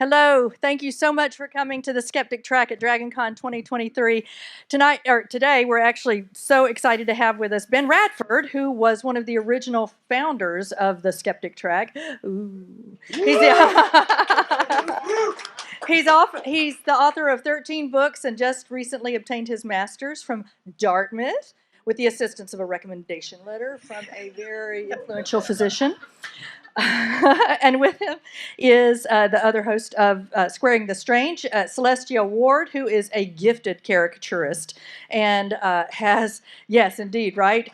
Hello, thank you so much for coming to the Skeptic Track at DragonCon 2023. Today, we're actually so excited to have with us Ben Radford, who was one of the original founders of the Skeptic Track. Ooh. He's the author of 13 books and just recently obtained his master's from Dartmouth with the assistance of a recommendation letter from a very influential physician. And with him is the other host of Squaring the Strange, Celestia Ward, who is a gifted caricaturist and has, yes, indeed, right?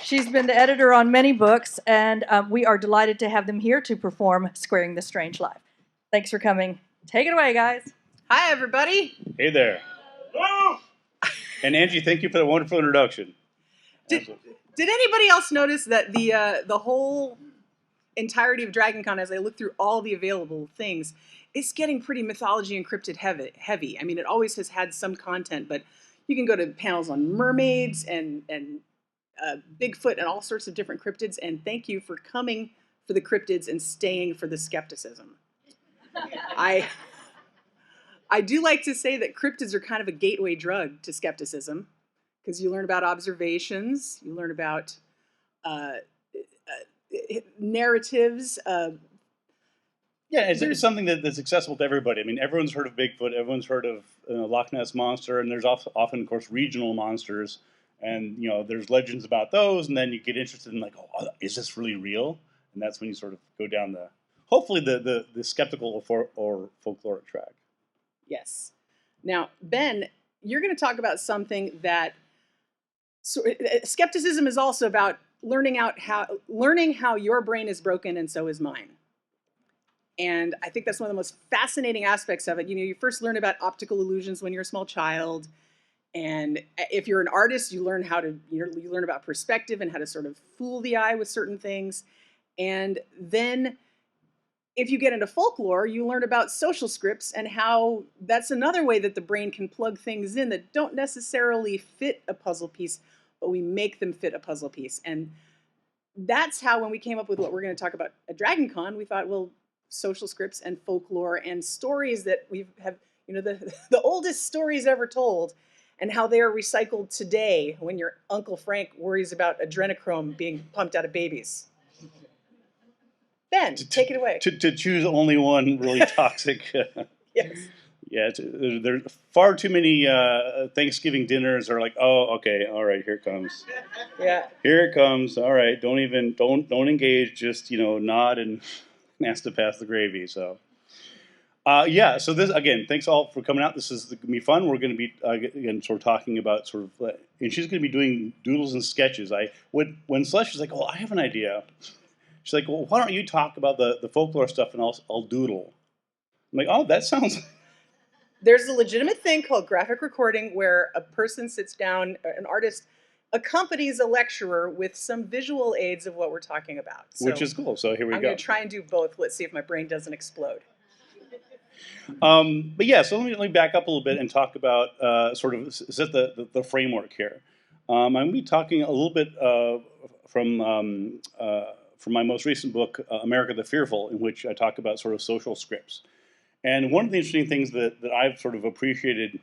She's been the editor on many books, and we are delighted to have them here to perform Squaring the Strange live. Thanks for coming. Take it away, guys. Hi, everybody. Hey there. And Angie, thank you for the wonderful introduction. Did anybody else notice that the whole entirety of DragonCon, as I look through all the available things, is getting pretty mythology encrypted heavy. I mean, it always has had some content, but you can go to panels on mermaids and Bigfoot and all sorts of different cryptids. And thank you for coming for the cryptids and staying for the skepticism. I do like to say that cryptids are kind of a gateway drug to skepticism, because you learn about observations, you learn about narratives. Yeah, it's something that's accessible to everybody. I mean, everyone's heard of Bigfoot, everyone's heard of Loch Ness Monster, and there's often, of course, regional monsters. And, there's legends about those, and then you get interested in, like, oh, is this really real? And that's when you sort of go down hopefully the skeptical or folkloric track. Yes. Now, Ben, you're going to talk about something that skepticism is also about learning how your brain is broken and so is mine. And I think that's one of the most fascinating aspects of it. You first learn about optical illusions when you're a small child. And if you're an artist, you learn you learn about perspective and how to sort of fool the eye with certain things. And then if you get into folklore, you learn about social scripts and how that's another way that the brain can plug things in that don't necessarily fit a puzzle piece, but we make them fit a puzzle piece. And that's how, when we came up with what we're going to talk about at DragonCon, we thought, well, social scripts and folklore and stories that we have, the oldest stories ever told, and how they are recycled today when your Uncle Frank worries about adrenochrome being pumped out of babies. Ben, take it away. To choose only one really toxic. Yes. Yeah, there's far too many Thanksgiving dinners are like, oh, okay, all right, here it comes. Yeah. Here it comes. All right, don't engage. Just nod and ask to pass the gravy. So, so this again, thanks all for coming out. This is going to be fun. We're going to be again sort of talking about and she's going to be doing doodles and sketches. When Celestia's like, oh, I have an idea. She's like, well, why don't you talk about the folklore stuff and I'll doodle. I'm like, oh, that sounds. There's a legitimate thing called graphic recording where a person sits down, an artist accompanies a lecturer with some visual aids of what we're talking about. So which is cool. So here we go. I'm going to try and do both. Let's see if my brain doesn't explode. But yeah, so let me back up a little bit and talk about sort of set the framework here. I'm going to be talking a little bit from my most recent book, America the Fearful, in which I talk about sort of social scripts. And one of the interesting things that I've sort of appreciated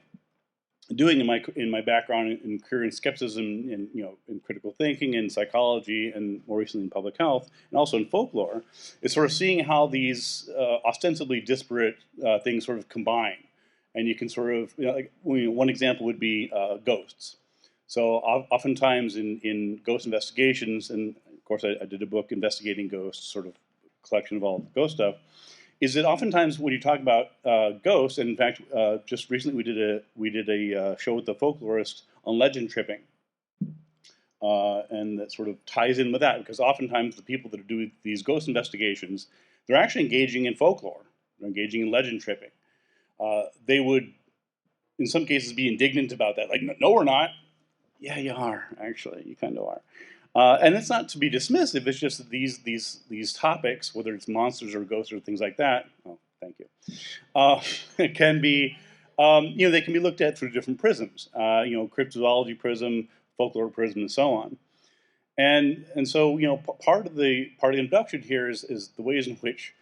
doing in my background in career in skepticism, in critical thinking and psychology, and more recently in public health, and also in folklore, is sort of seeing how these ostensibly disparate things sort of combine. And you can sort of, one example would be ghosts. So oftentimes in ghost investigations, and of course I did a book investigating ghosts, sort of collection of all the ghost stuff, is that oftentimes when you talk about ghosts, and in fact, just recently we did a show with the folklorist on legend tripping, and that sort of ties in with that, because oftentimes the people that do these ghost investigations, they're actually engaging in folklore, they're engaging in legend tripping. They would, in some cases, be indignant about that, like, no, we're not. Yeah, you are, actually, you kind of are. And it's not to be dismissive. It's just that these topics, whether it's monsters or ghosts or things like that, oh, thank you, it can be, they can be looked at through different prisms. Cryptozoology prism, folklore prism, and so on. And so part of the introduction here is the ways in which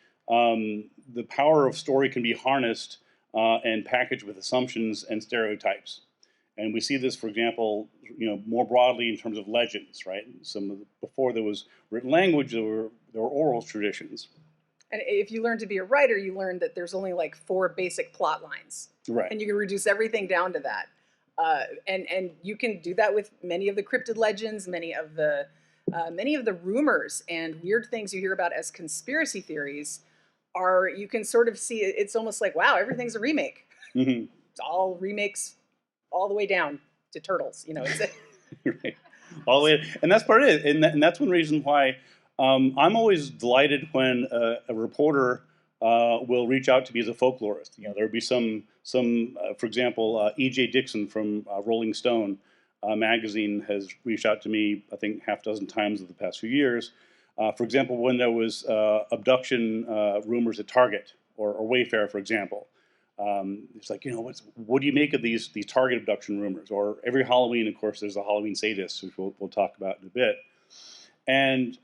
the power of story can be harnessed and packaged with assumptions and stereotypes. And we see this, for example, more broadly in terms of legends, right? Before there was written language, there were oral traditions. And if you learn to be a writer, you learn that there's only like 4 basic plot lines. Right. And you can reduce everything down to that. And you can do that with many of the cryptid legends, many of the rumors and weird things you hear about as conspiracy theories. You can sort of see it's almost like, wow, everything's a remake. Mm-hmm. It's all remakes all the way down to Turtles. Right. All the way, and that's part of it, and that's one reason why I'm always delighted when a reporter will reach out to me as a folklorist. There'll be some for example, E.J. Dixon from Rolling Stone magazine has reached out to me, I think, half dozen times in the past few years. For example, when there was abduction rumors at Target or Wayfair, for example. It's like, what do you make of these Target abduction rumors? Or every Halloween, of course, there's a Halloween sadist, which we'll talk about in a bit. And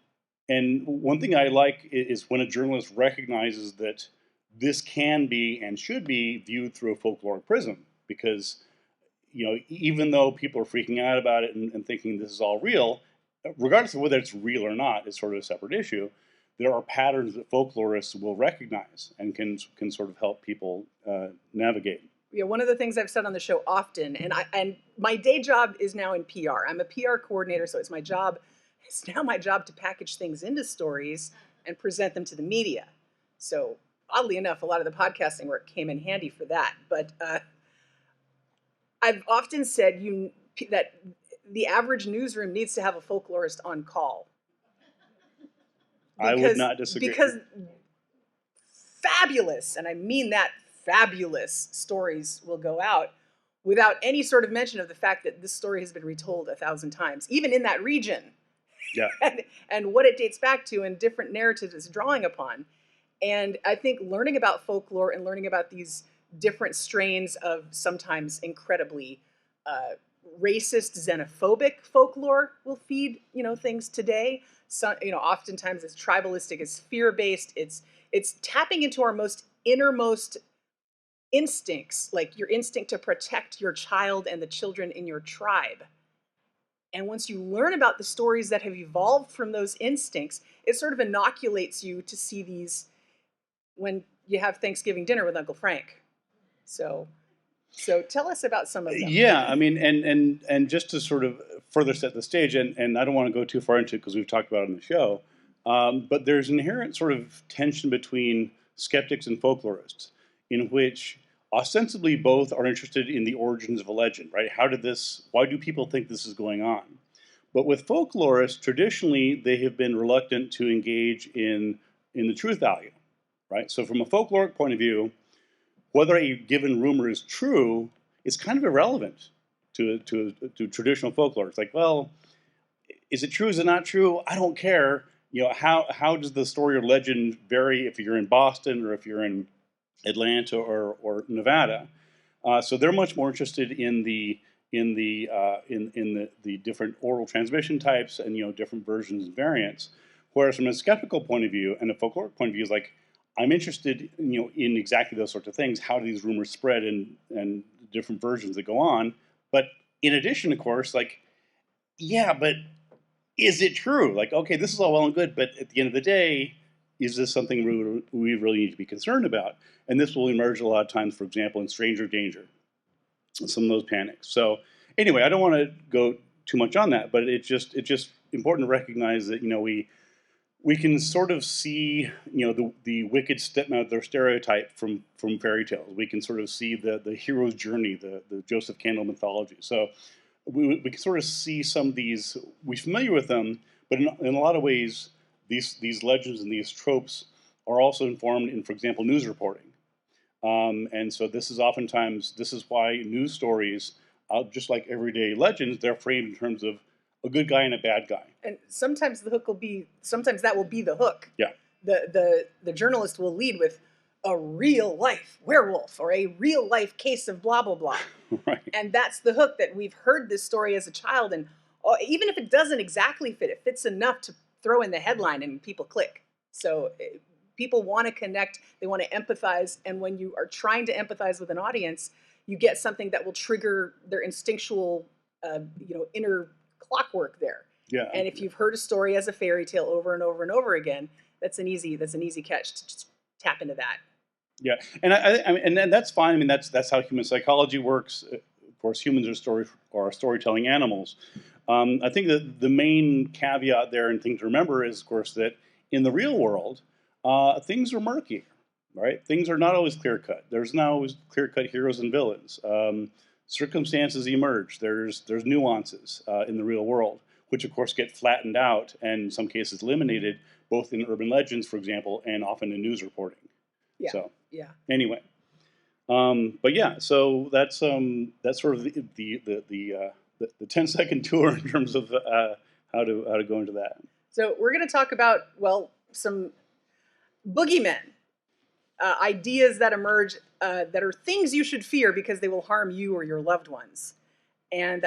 one thing I like is when a journalist recognizes that this can be and should be viewed through a folkloric prism, because even though people are freaking out about it and thinking this is all real, regardless of whether it's real or not, it's sort of a separate issue. There are patterns that folklorists will recognize and can sort of help people navigate. One of the things I've said on the show often, and my day job is now in PR. I'm a PR coordinator, so it's now my job to package things into stories and present them to the media. So oddly enough, a lot of the podcasting work came in handy for that. But I've often said that the average newsroom needs to have a folklorist on call. I would not disagree. Because fabulous, and I mean that, fabulous stories will go out without any sort of mention of the fact that this story has been retold 1,000 times, even in that region. Yeah. and what it dates back to and different narratives it's drawing upon. And I think learning about folklore and learning about these different strains of sometimes incredibly racist, xenophobic folklore will feed, things today. So, oftentimes it's tribalistic, it's fear-based, it's tapping into our most innermost instincts, like your instinct to protect your child and the children in your tribe. And once you learn about the stories that have evolved from those instincts, it sort of inoculates you to see these when you have Thanksgiving dinner with Uncle Frank. So tell us about some of them. Yeah, I mean, and just to sort of further set the stage, and I don't want to go too far into it because we've talked about it on the show, but there's inherent sort of tension between skeptics and folklorists, in which ostensibly both are interested in the origins of a legend, right? Why do people think this is going on? But with folklorists, traditionally, they have been reluctant to engage in the truth value, right? So from a folkloric point of view, whether a given rumor is true is kind of irrelevant to traditional folklore. It's like, well, is it true? Is it not true? I don't care. How does the story or legend vary if you're in Boston or if you're in Atlanta or Nevada? So they're much more interested in the different oral transmission types and different versions and variants. Whereas from a skeptical point of view and a folkloric point of view is like, I'm interested, in exactly those sorts of things. How do these rumors spread and different versions that go on? But in addition, of course, like, yeah, but is it true? Like, okay, this is all well and good, but at the end of the day, is this something we really need to be concerned about? And this will emerge a lot of times, for example, in Stranger Danger, some of those panics. So anyway, I don't want to go too much on that, but it's just important to recognize that we can sort of see, the wicked stepmother stereotype from fairy tales. We can sort of see the hero's journey, the Joseph Campbell mythology. So we can sort of see some of these. We're familiar with them, but in a lot of ways, these legends and these tropes are also informed in, for example, news reporting. And so this is why news stories, just like everyday legends, they're framed in terms of a good guy and a bad guy. And sometimes that will be the hook. Yeah. The journalist will lead with a real life werewolf or a real life case of blah, blah, blah. Right. And that's the hook that we've heard this story as a child. And even if it doesn't exactly fit, it fits enough to throw in the headline and people click. So people want to connect, they want to empathize, and when you are trying to empathize with an audience, you get something that will trigger their instinctual, inner clockwork there. Yeah. And if you've heard a story as a fairy tale over and over and over again, that's an easy catch to just tap into that. Yeah, and I mean, and that's fine. I mean, that's how human psychology works. Of course, humans are storytelling animals. I think that the main caveat there and thing to remember is, of course, that in the real world, things are murky, right? Things are not always clear cut. There's not always clear cut heroes and villains. Circumstances emerge. There's nuances in the real world, which of course get flattened out and in some cases eliminated, both in urban legends, for example, and often in news reporting. Yeah. So yeah. Anyway, but yeah, so that's sort of the 10-second tour in terms of how to go into that. So we're going to talk about, well, some boogeymen, ideas that emerge that are things you should fear because they will harm you or your loved ones. And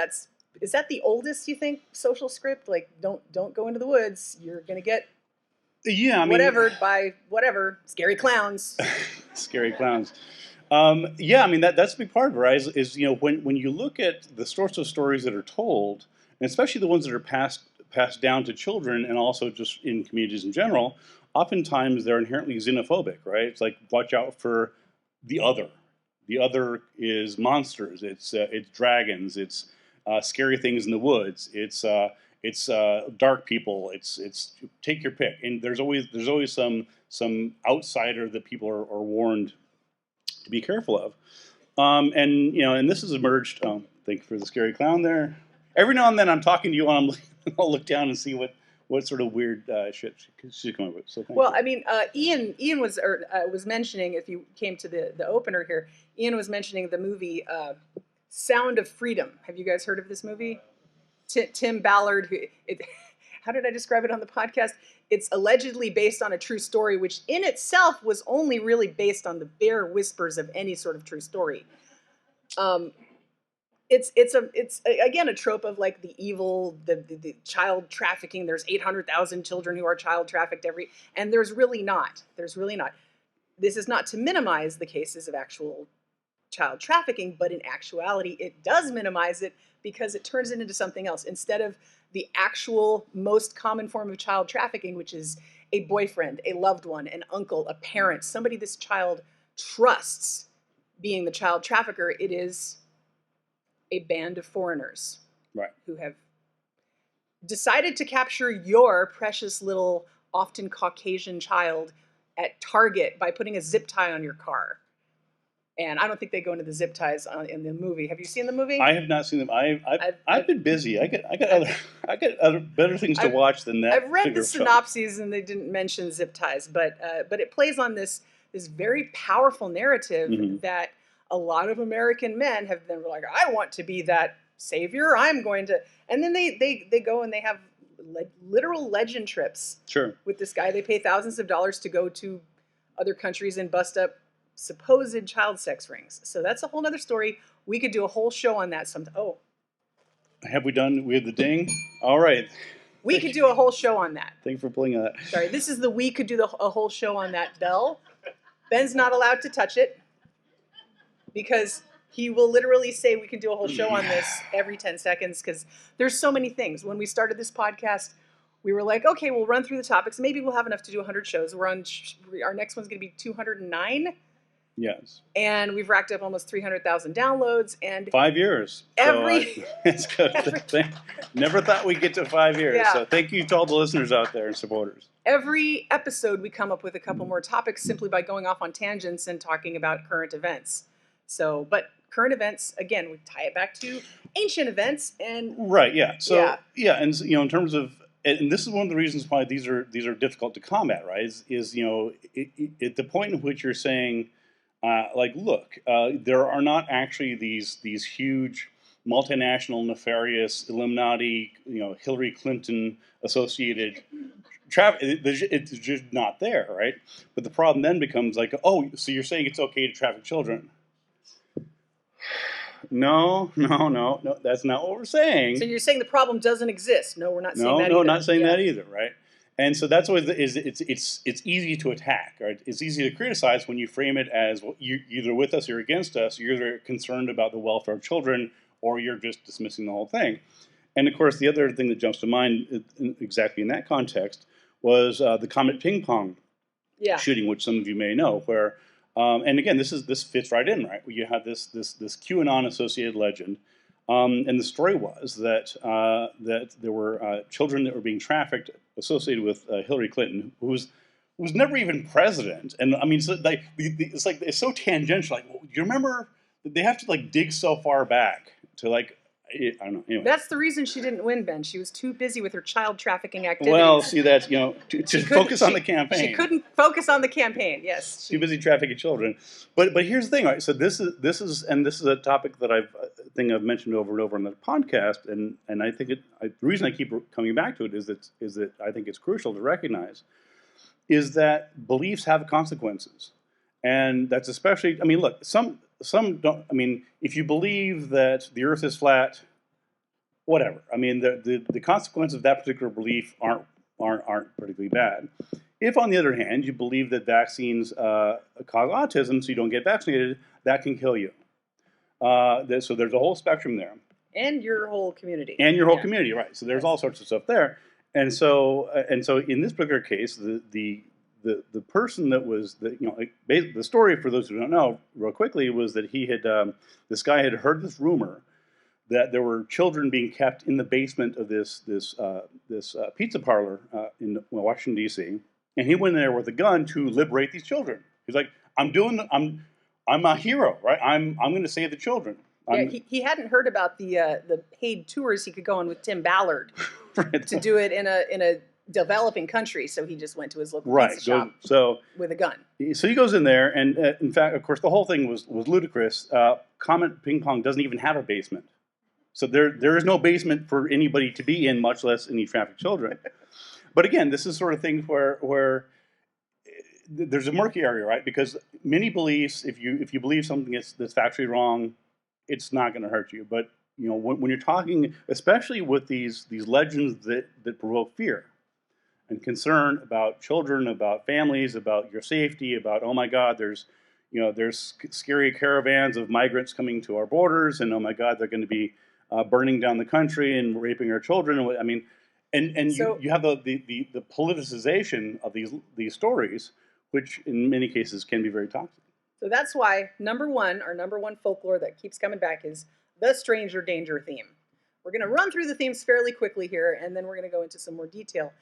is that the oldest, you think, social script? Like, don't go into the woods. You're going to get whatever, scary clowns. Scary clowns. Yeah, I mean, that's a big part of it, right? Is when you look at the sorts of stories that are told, and especially the ones that are passed down to children and also just in communities in general, oftentimes they're inherently xenophobic, right? It's like, watch out for the other. The other is monsters. It's dragons. It's scary things in the woods. It's dark people. It's take your pick. And there's always some outsider that people are warned to be careful of. And this has emerged. Thank you for the scary clown there. Every now and then I'm talking to you and I'll look down and see what sort of weird shit she's coming up with. So thank you. I mean, Ian was mentioning, if you came to the opener here, Ian was mentioning the movie Sound of Freedom. Have you guys heard of this movie? Tim Ballard. How did I describe it on the podcast? It's allegedly based on a true story, which in itself was only really based on the bare whispers of any sort of true story. It's again a trope of like the evil, the child trafficking. There's 800,000 children who are child trafficked and there's really not. This is not to minimize the cases of actual child trafficking, but in actuality, it does minimize it because it turns it into something else. Instead of the actual most common form of child trafficking, which is a boyfriend, a loved one, an uncle, a parent, somebody this child trusts being the child trafficker, it is a band of foreigners, right, who have decided to capture your precious little, often Caucasian child at Target by putting a zip tie on your car. And I don't think they go into the zip ties in the movie. Have you seen the movie? I have not seen them. I've been busy. I got other better things to watch than that. I've read the synopses and they didn't mention zip ties, but it plays on this very powerful narrative that a lot of American men have been like, I want to be that savior. I'm going to, and then they go and they have literal legend trips. Sure. With this guy, they pay thousands of dollars to go to other countries and bust up supposed child sex rings. So that's a whole nother story. We could do a whole show on that sometime. Oh. Have we done? We have the ding? All right. We could do a whole show on that. Thank you for pulling that. Sorry, this is we could do a whole show on that bell. Ben's not allowed to touch it because he will literally say we can do a whole show on this every 10 seconds because there's so many things. When we started this podcast, we were like, okay, we'll run through the topics. Maybe we'll have enough to do 100 shows. Our next one's going to be 209. Yes. And we've racked up almost 300,000 downloads. And 5 years. It's good. Never thought we'd get to 5 years. Yeah. So thank you to all the listeners out there and supporters. Every episode, we come up with a couple more topics simply by going off on tangents and talking about current events. So, but current events, again, we tie it back to ancient events. And right, yeah. So, yeah, and in terms of, and this is one of the reasons why these are difficult to combat, right? Is at the point in which you're saying, look, there are not actually these huge multinational nefarious Illuminati, Hillary Clinton associated traffic. It's just not there, right? But the problem then becomes like, oh, so you're saying it's okay to traffic children? No, that's not what we're saying. So you're saying the problem doesn't exist? No, we're not saying that either. No, not saying that either, right? And so that's always it's easy to attack, right? It's easy to criticize when you frame it as, well, you're either with us or against us. You're either concerned about the welfare of children, or you're just dismissing the whole thing. And of course, the other thing that jumps to mind exactly in that context was the Comet Ping Pong shooting, which some of you may know, where and again, this fits right in, right? You have this QAnon associated legend. And the story was that there were children that were being trafficked associated with Hillary Clinton, who was never even president. And I mean, so it's so tangential. Like, do you remember? They have to like dig so far back to like, I don't know. Anyway. That's the reason she didn't win, Ben. She was too busy with her child trafficking activities. Well, see, that's, to focus on the campaign. She couldn't focus on the campaign. Yes, too busy trafficking children. But here's the thing, right? So this is a topic that I've mentioned over and over on the podcast, and I think the reason I keep coming back to it is that I think it's crucial to recognize is that beliefs have consequences, and that's especially. I mean, look, some don't. I mean, if you believe that the Earth is flat, whatever. I mean, the consequences of that particular belief aren't particularly bad. If, on the other hand, you believe that vaccines cause autism, so you don't get vaccinated, that can kill you. So there's a whole spectrum there. And your whole community. And your whole community, right? So there's all sorts of stuff there. And so in this particular case, the person that was the story, for those who don't know, real quickly, was that he had this guy had heard this rumor that there were children being kept in the basement of this pizza parlor in Washington, D.C., and he went in there with a gun to liberate these children. He's like, I'm a hero, right? I'm going to save the children. Yeah, he hadn't heard about the paid tours he could go on with Tim Ballard right. to do it in a developing country. So he just went to his local pizza shop with a gun. So he goes in there, and in fact, of course, the whole thing was ludicrous. Comet Ping Pong doesn't even have a basement. So there is no basement for anybody to be in, much less any trafficked children. But again, this is sort of thing where there's a murky area, right? Because many beliefs, if you believe something that's factually wrong, it's not going to hurt you. But when you're talking, especially with these legends that provoke fear and concern about children, about families, about your safety, about, oh my God, there's scary caravans of migrants coming to our borders, and oh my God, they're going to be burning down the country and raping our children. I mean, so, you have the politicization of these stories, which in many cases can be very toxic. So that's why our number one folklore that keeps coming back is the stranger danger theme. We're going to run through the themes fairly quickly here, and then we're going to go into some more detail.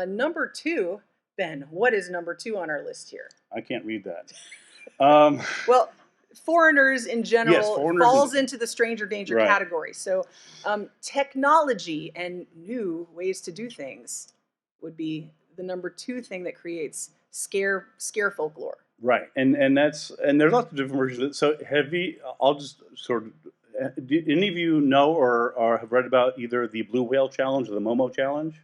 Number 2, Ben, what is number 2 on our list here? I can't read that. Well, foreigners in general falls into the stranger danger category. So technology and new ways to do things would be the number 2 thing that creates scare folklore. Right, and there's lots of different versions of it. So I'll just sort of, do any of you know or have read about either the Blue Whale Challenge or the Momo Challenge?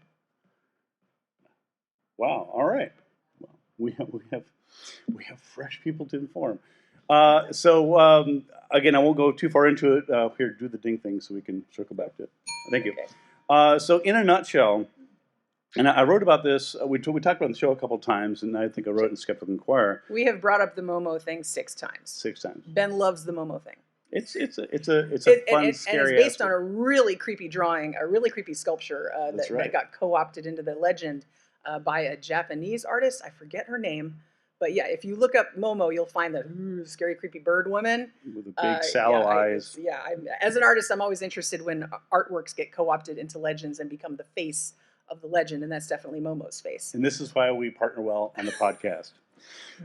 Wow, all right. Well, we have fresh people to inform. So again, I won't go too far into it. Here, do the ding thing so we can circle back to it. Thank you. Okay. So in a nutshell, and I wrote about this. We talked about it on the show a couple times, and I think I wrote it in Skeptical Inquirer. We have brought up the Momo thing 6 times. 6 times. Ben loves the Momo thing. It's a fun, scary. And it's based on a really creepy drawing, a really creepy sculpture that got co-opted into the legend by a Japanese artist. I forget her name. But yeah, if you look up Momo, you'll find the scary, creepy bird woman. With the big sallow eyes. As an artist, I'm always interested when artworks get co-opted into legends and become the face of the legend, and that's definitely Momo's face. And this is why we partner well on the podcast.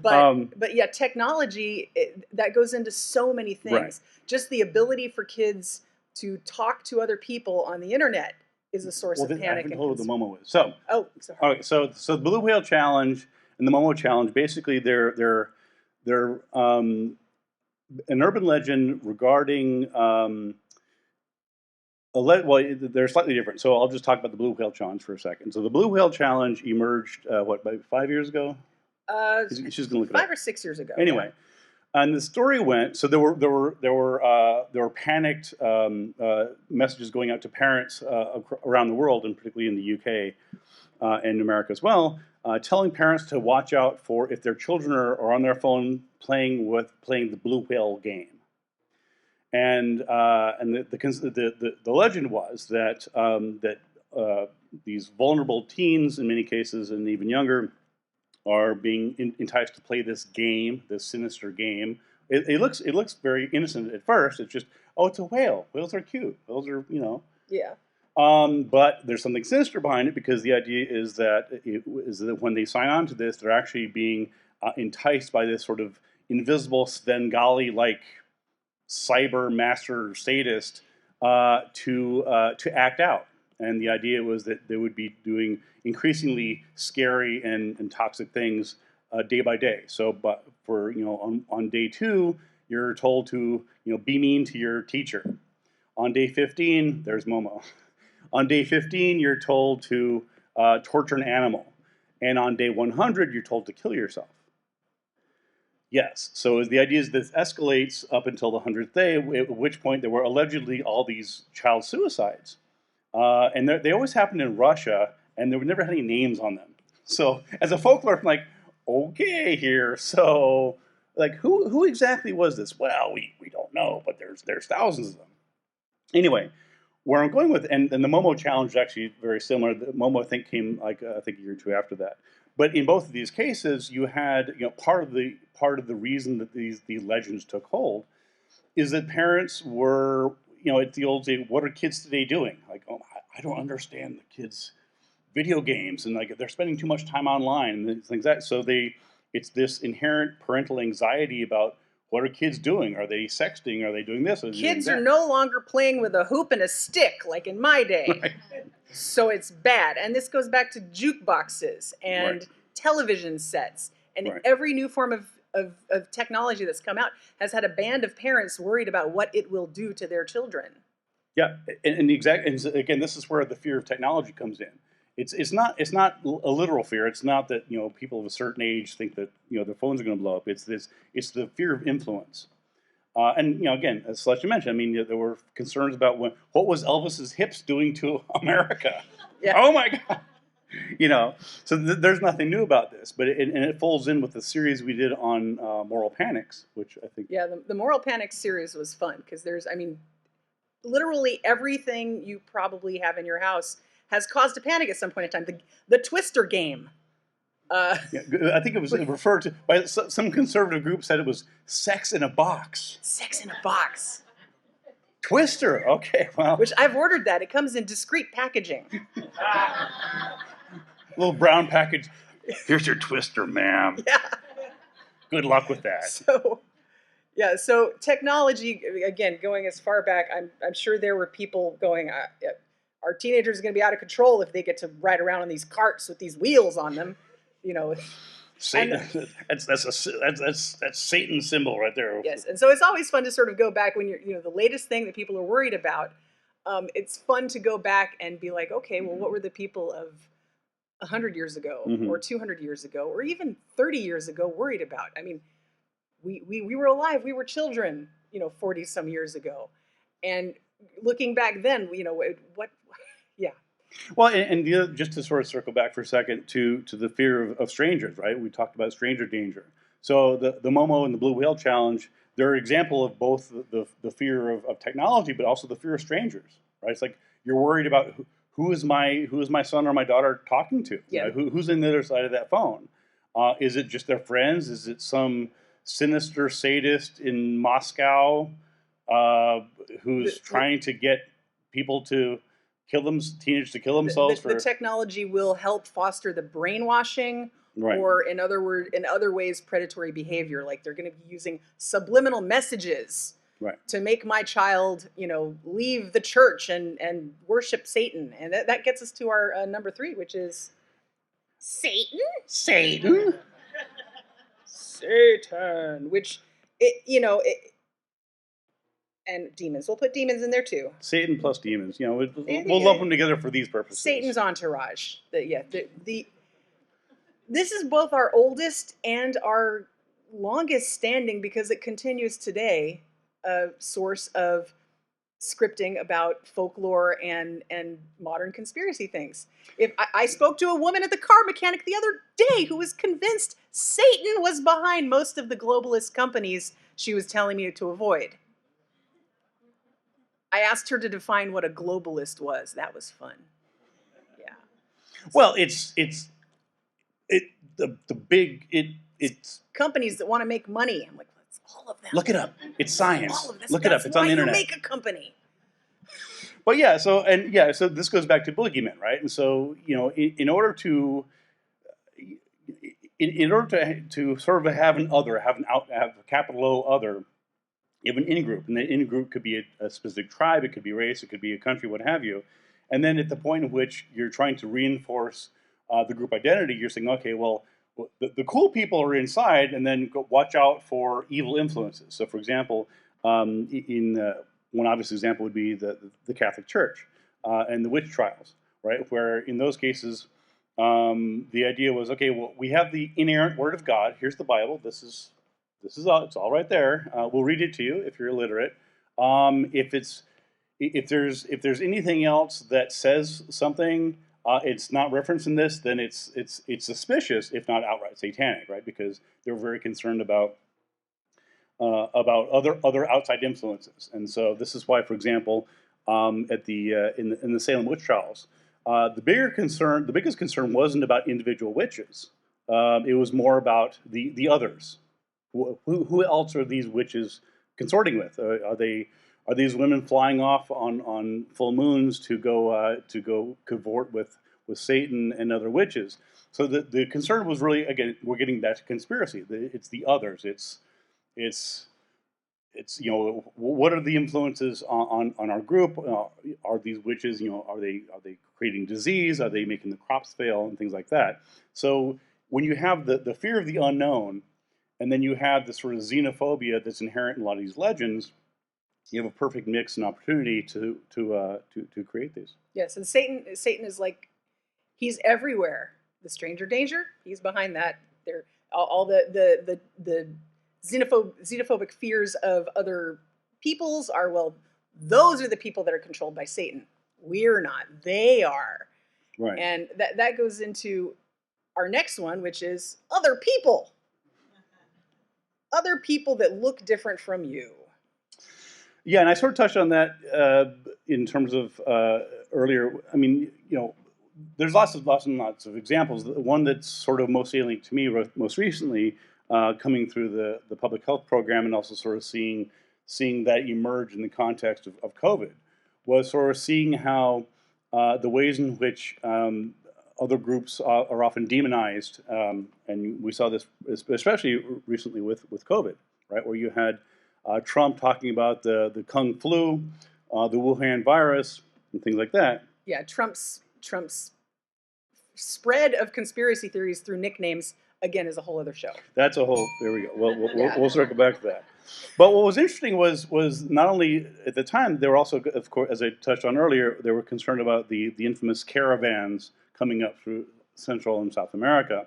But yeah, technology, that goes into so many things. Right. Just the ability for kids to talk to other people on the internet is a source of panic. I haven't told what the Momo is. So, sorry. Okay, so the Blue Whale Challenge and the Momo Challenge, basically they're an urban legend regarding they're slightly different. So I'll just talk about the Blue Whale Challenge for a second. So the Blue Whale Challenge emerged about 5 years ago? She's going to look it up. 5 or 6 years ago. Anyway, And the story went, so there were panicked messages going out to parents around the world, and particularly in the UK and America as well, telling parents to watch out for if their children are on their phone playing the blue whale game. And the legend was that these vulnerable teens, in many cases, and even younger, are being enticed to play this game, this sinister game. It looks very innocent at first. It's just, oh, it's a whale. Whales are cute. Whales are, Yeah. But there's something sinister behind it, because the idea is that when they sign on to this, they're actually being enticed by this sort of invisible Svengali-like cyber master sadist to act out. And the idea was that they would be doing increasingly scary and toxic things day by day. So, but for on day 2, you're told to be mean to your teacher. On day 15, there's Momo. On day 15, you're told to torture an animal, and on day 100, you're told to kill yourself. Yes. So the idea is this escalates up until the 100th day, at which point there were allegedly all these child suicides. And they always happened in Russia, and there were never had any names on them. So as a folklore, I'm like, okay, here. So like, who exactly was this? Well, we don't know, but there's thousands of them. Anyway, where I'm going with, and the Momo challenge is actually very similar. The Momo, I think, came like I think a year or two after that. But in both of these cases, you had part of the reason that these legends took hold is that parents were it's the old saying, what are kids today doing? Like, oh, I don't understand the kids' video games, and like they're spending too much time online and things like that. So it's this inherent parental anxiety about what are kids doing? Are they sexting? Are they doing this? Kids are no longer playing with a hoop and a stick like in my day. Right. So it's bad. And this goes back to jukeboxes and Right. television sets. And Right. every new form of technology that's come out has had a band of parents worried about what it will do to their children. Yeah, and again, this is where the fear of technology comes in. It's not a literal fear. It's not that people of a certain age think that their phones are going to blow up. It's the fear of influence. And again, as Celestia mentioned, I mean, there were concerns about what was Elvis's hips doing to America. Yeah. Oh my God. So there's nothing new about this, but it folds in with the series we did on moral panics, which I think. Yeah, the Moral Panic series was fun because literally everything you probably have in your house has caused a panic at some point in time. The Twister game. Yeah, I think it was referred to by some conservative group said it was sex in a box. Sex in a box. Twister. Okay, well, Which I've ordered that. It comes in discreet packaging. little brown package. Here's your Twister, ma'am. Yeah. Good luck with that. So technology, again, going as far back, I'm sure there were people going, our teenagers are going to be out of control if they get to ride around on these carts with these wheels on them. Satan. That's Satan's symbol right there. Yes, and so it's always fun to sort of go back when you're, the latest thing that people are worried about. It's fun to go back and be like, okay, well, what were the people of 100 years ago, or 200 years ago, or even 30 years ago worried about? I mean, we were alive, we were children, 40 some years ago, and looking back then, what, yeah. Well, and the other, just to sort of circle back for a second to the fear of strangers, right? We talked about stranger danger. So the Momo and the Blue Whale Challenge, they're an example of both the fear of technology, but also the fear of strangers, right? It's like you're worried about who is my son or my daughter talking to? Yeah. Right? Who's on the other side of that phone? Is it just their friends? Is it some sinister sadist in Moscow who's trying to get people to teenagers to kill themselves? The technology will help foster the brainwashing, Right. or in other ways, predatory behavior. Like they're going to be using subliminal messages, Right. to make my child, leave the church and worship Satan. And that gets us to our number 3, which is Satan. Satan. Satan, which and demons. We'll put demons in there too. Satan plus demons. We'll lump them together for these purposes. Satan's entourage. This is both our oldest and our longest standing, because it continues today, a source of scripting about folklore and modern conspiracy things. If I spoke to a woman at the car mechanic the other day who was convinced Satan was behind most of the globalist companies she was telling me to avoid. I asked her to define what a globalist was. That was fun. Yeah. Well, it's companies that want to make money. I'm like, that's all of them. Look it up. It's science. All of this. Look it up. It's on the internet. You make a company. But yeah, so this goes back to boogeymen, right? And so, you know, in order to sort of have an other, have a capital O other, you have an in-group, and the in-group could be a specific tribe, it could be race, it could be a country, what have you. And then at the point in which you're trying to reinforce the group identity, you're saying, okay, well, the cool people are inside, and then watch out for evil influences. So, for example, one obvious example would be the Catholic Church and the witch trials, right? Where in those cases, the idea was, okay, well, we have the inerrant Word of God. Here's the Bible. This is all, it's all right there. We'll read it to you if you're illiterate. If there's anything else that says something, it's not referenced in this, then it's suspicious, if not outright satanic, right? Because they're very concerned about other outside influences. And so this is why, for example, in the Salem witch trials, the biggest concern wasn't about individual witches. It was more about the others. Who else are these witches consorting with? Are these women flying off on full moons to go cavort with Satan and other witches? So the concern was really, again, we're getting back to conspiracy. It's the others. It's you know, what are the influences on our group? Are these witches, you know, are they creating disease? Are they making the crops fail and things like that? So when you have the fear of the unknown, and then you have the sort of xenophobia that's inherent in a lot of these legends, you have a perfect mix and opportunity to create these. Yes, and Satan is like, he's everywhere. The stranger danger, he's behind that. There, all the xenophobic fears of other peoples are, well, those are the people that are controlled by Satan. We're not. They are. Right. And that goes into our next one, which is other people. Other people that look different from you. Yeah, and I sort of touched on that in terms of earlier. I mean, you know, there's lots of examples. The one that's sort of most salient to me most recently, coming through the public health program, and also sort of seeing that emerge in the context of COVID, was sort of seeing how the ways in which other groups are often demonized, and we saw this especially recently with COVID, right, where you had Trump talking about the Kung flu, the Wuhan virus, and things like that. Yeah, Trump's spread of conspiracy theories through nicknames, again, is a whole other show. That's a whole. There we go. We'll circle back to that. But what was interesting was not only at the time, they were also, of course, as I touched on earlier, they were concerned about the infamous caravans coming up through Central and South America,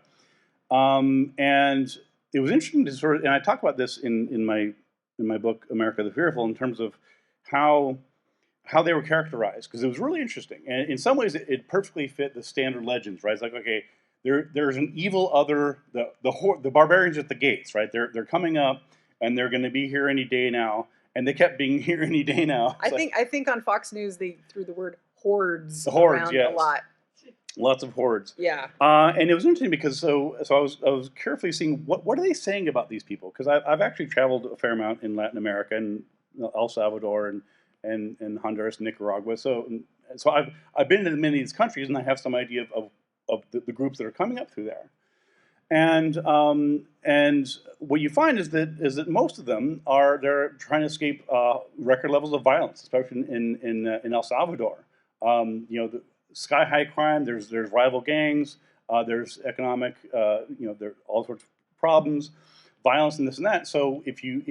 and it was interesting to sort of, and I talk about this in my book America the Fearful, in terms of how they were characterized, because it was really interesting, and in some ways it perfectly fit the standard legends, right? It's like, okay, there's an evil other, the barbarians at the gates, right? They're coming up, and they're going to be here any day now, and they kept being here any day now. I think on Fox News they threw the word hordes around yes. a lot. Lots of hordes. Yeah. And it was interesting because so I was carefully seeing what are they saying about these people, because I've actually traveled a fair amount in Latin America and El Salvador and Honduras, and Nicaragua. So I've been to many of these countries, and I have some idea of the groups that are coming up through there. And what you find is that most of them they're trying to escape record levels of violence, especially in El Salvador. You know, the sky high crime. There's rival gangs. There's economic. You know, there are all sorts of problems, violence, and this and that. So if you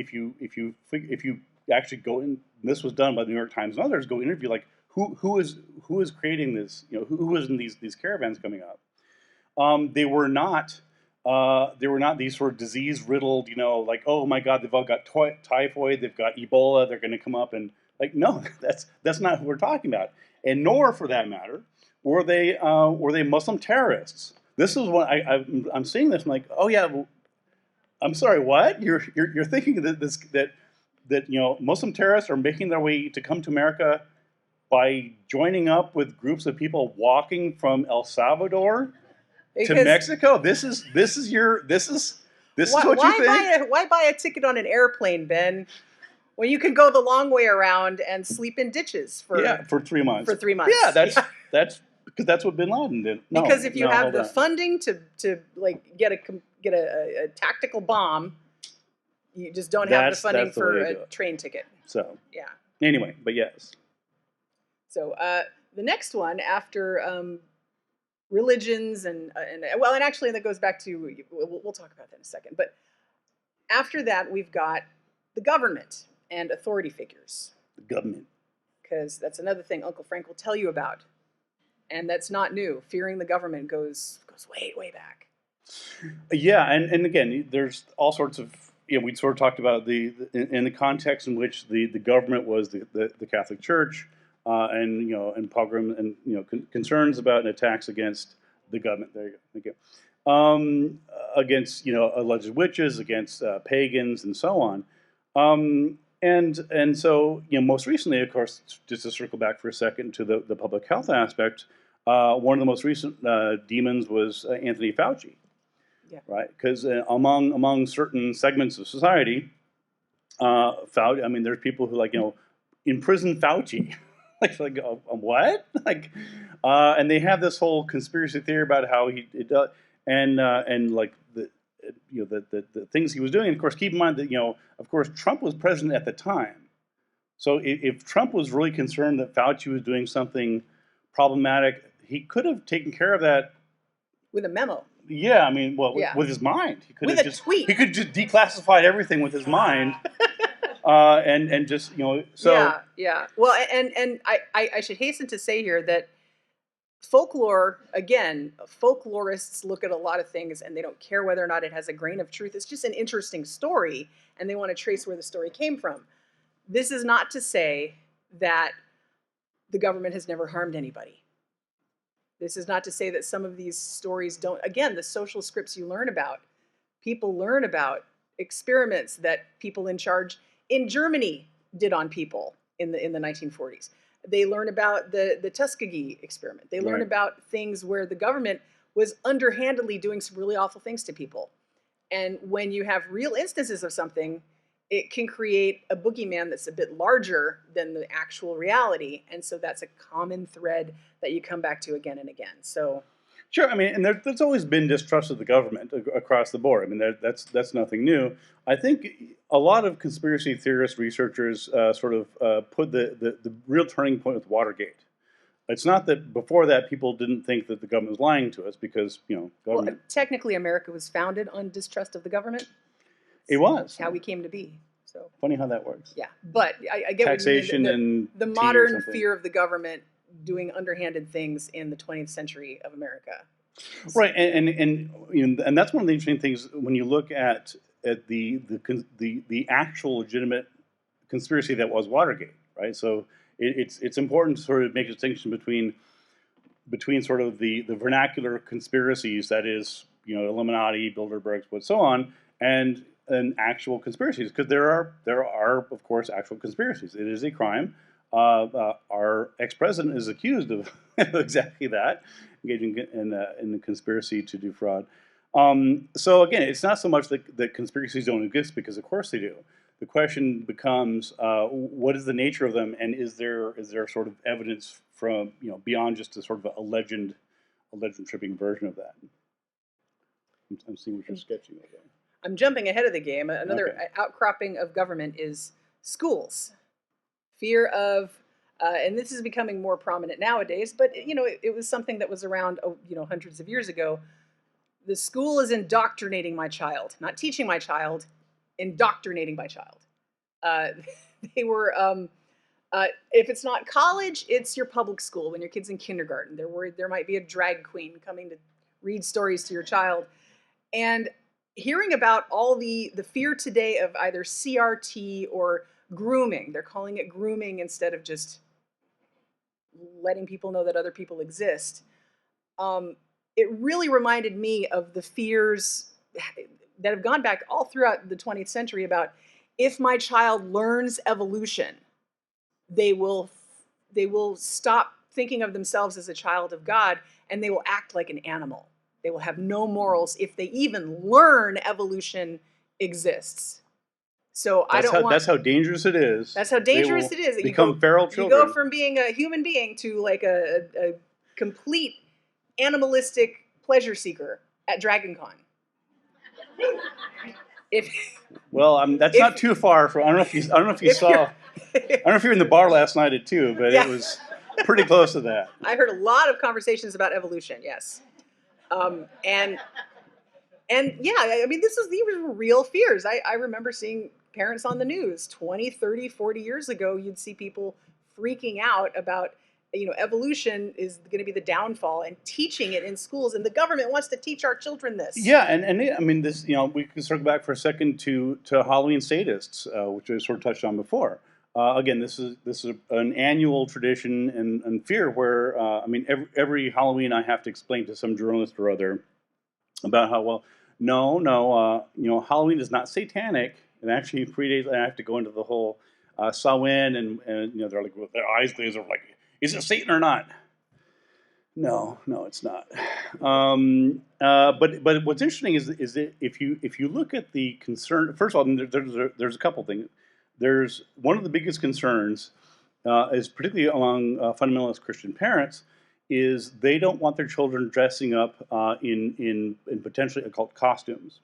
actually go in, this was done by the New York Times and others, go interview like who is creating this. You know, who is in these caravans coming up. They were not They were not these sort of disease-riddled, like, oh my God, they've all got typhoid, they've got Ebola, they're going to come up and like, no, that's not what we're talking about. And nor, for that matter, were they Muslim terrorists. This is what I'm seeing this. I'm like, oh yeah, I'm sorry, what? You're thinking that Muslim terrorists are making their way to come to America by joining up with groups of people walking from El Salvador to Mexico? This is what you think? Why buy a ticket on an airplane, Ben, when you can go the long way around and sleep in ditches for 3 months? For 3 months. Yeah, that's because that's what Bin Laden did. No, because if you have the on. funding to like get a tactical bomb, you just don't have the funding for a train ticket. So yeah. Anyway, but yes. So the next one after religions and actually that goes back to, we'll talk about that in a second. But after that, we've got the government and authority figures. The government. Because that's another thing Uncle Frank will tell you about. And that's not new. Fearing the government goes way back. Yeah, and again, there's all sorts of, we sort of talked about in the context in which the government was the Catholic Church, and pogrom and concerns about attacks against the government. There you go. Thank you. Against alleged witches, against pagans, and so on. And so most recently, of course, just to circle back for a second to the public health aspect, one of the most recent demons was Anthony Fauci. Yeah. Right, because among certain segments of society, Fauci. I mean, there's people who imprison Fauci. like what? And they have this whole conspiracy theory about how he does, and like the things he was doing. And of course, keep in mind that of course, Trump was president at the time. So if Trump was really concerned that Fauci was doing something problematic, he could have taken care of that with a memo. Yeah, I mean, with his mind, he could with have a tweet. He could just declassify everything with his mind, and just so. Yeah. Well, and I should hasten to say here that folklore, again, folklorists look at a lot of things and they don't care whether or not it has a grain of truth. It's just an interesting story, and they want to trace where the story came from. This is not to say that the government has never harmed anybody. This is not to say that some of these stories don't. Again, the social scripts you learn about, people learn about experiments that people in charge in Germany did on people in the 1940s. They learn about the Tuskegee experiment. They learn about things where the government was underhandedly doing some really awful things to people. And when you have real instances of something, it can create a boogeyman that's a bit larger than the actual reality. And so that's a common thread that you come back to again and again. So, sure. I mean, and there's always been distrust of the government across the board. I mean, that's nothing new. I think a lot of conspiracy theorist researchers sort of put the real turning point with Watergate. It's not that before that people didn't think that the government was lying to us because, government. Well, technically America was founded on distrust of the government. It was. How we came to be. So funny how that works. Yeah, but I get taxation what you mean. and the modern fear of the government doing underhanded things in the 20th century of America. Right, and that's one of the interesting things when you look at the actual legitimate conspiracy that was Watergate. Right, so it's important to sort of make a distinction between sort of the vernacular conspiracies, that is, Illuminati, Bilderbergs, but so on, and actual conspiracies, because there are of course actual conspiracies. It is a crime. Our ex-president is accused of exactly that, engaging in the conspiracy to do fraud. So again, it's not so much that conspiracies don't exist, because of course they do. The question becomes, what is the nature of them, and is there sort of evidence from beyond just a sort of a legend tripping version of that? I'm seeing what you're sketching over there. I'm jumping ahead of the game. Another outcropping of government is schools. Fear of, and this is becoming more prominent nowadays, but it was something that was around hundreds of years ago. The school is indoctrinating my child, not teaching my child, indoctrinating my child. They were, if it's not college, it's your public school. When your kid's in kindergarten, they're worried there might be a drag queen coming to read stories to your child. And hearing about all the fear today of either CRT or grooming, they're calling it grooming instead of just letting people know that other people exist. It really reminded me of the fears that have gone back all throughout the 20th century about if my child learns evolution, they will stop thinking of themselves as a child of God, and they will act like an animal. They will have no morals if they even learn evolution exists. So I don't want. That's how dangerous it is. That's how dangerous it is. Become feral children. You go from being a human being to like a complete animalistic pleasure seeker at DragonCon. That's not too far from. I don't know if you saw. I don't know if you were in the bar last night at 2, but It was pretty close to that. I heard a lot of conversations about evolution. Yes, and yeah, I mean, these were real fears. I remember seeing parents on the news 20, 30, 40 years ago. You'd see people freaking out about, evolution is going to be the downfall, and teaching it in schools, and the government wants to teach our children this. Yeah, and I mean, this, we can circle back for a second to Halloween sadists, which I sort of touched on before. Again, this is an annual tradition and fear where every Halloween I have to explain to some journalist or other about how Halloween is not satanic. And actually, 3 days I have to go into the whole Samhain, and they're like, with their eyes glazed over, like, is it Satan or not? No, it's not. But what's interesting is that if you look at the concern, first of all, there's a couple things. There's one of the biggest concerns is particularly among fundamentalist Christian parents, is they don't want their children dressing up in potentially occult costumes,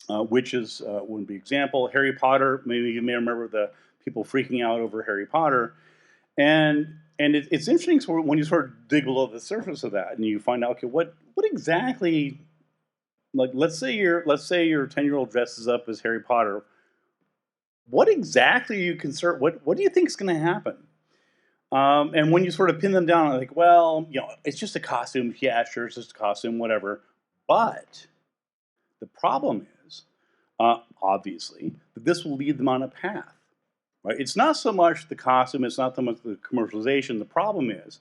which is one big example. Harry Potter, maybe you may remember the people freaking out over Harry Potter, and it's interesting when you sort of dig below the surface of that and you find out, okay, what exactly, like let's say your 10-year-old dresses up as Harry Potter. What exactly are you concerned? What do you think is going to happen? And when you sort of pin them down, like, well, it's just a costume. Yeah, sure, it's just a costume, whatever. But the problem is, obviously, that this will lead them on a path. Right? It's not so much the costume. It's not so much the commercialization. The problem is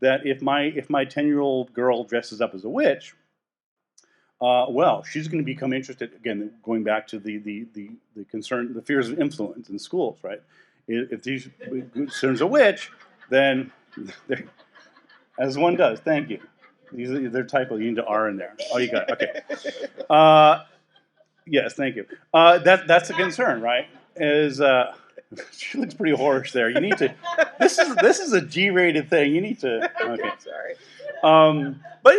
that if my 10-year-old girl dresses up as a witch, she's going to become interested, again, going back to the concern, the fears of influence in schools, right? If these concerns a witch, then, as one does, thank you. They're typo, you need to R in there. Oh, you got it, okay. Yes, thank you. That's a concern, right? She looks pretty whorish there. You need to, this is a G-rated thing, you need to, okay. Sorry. But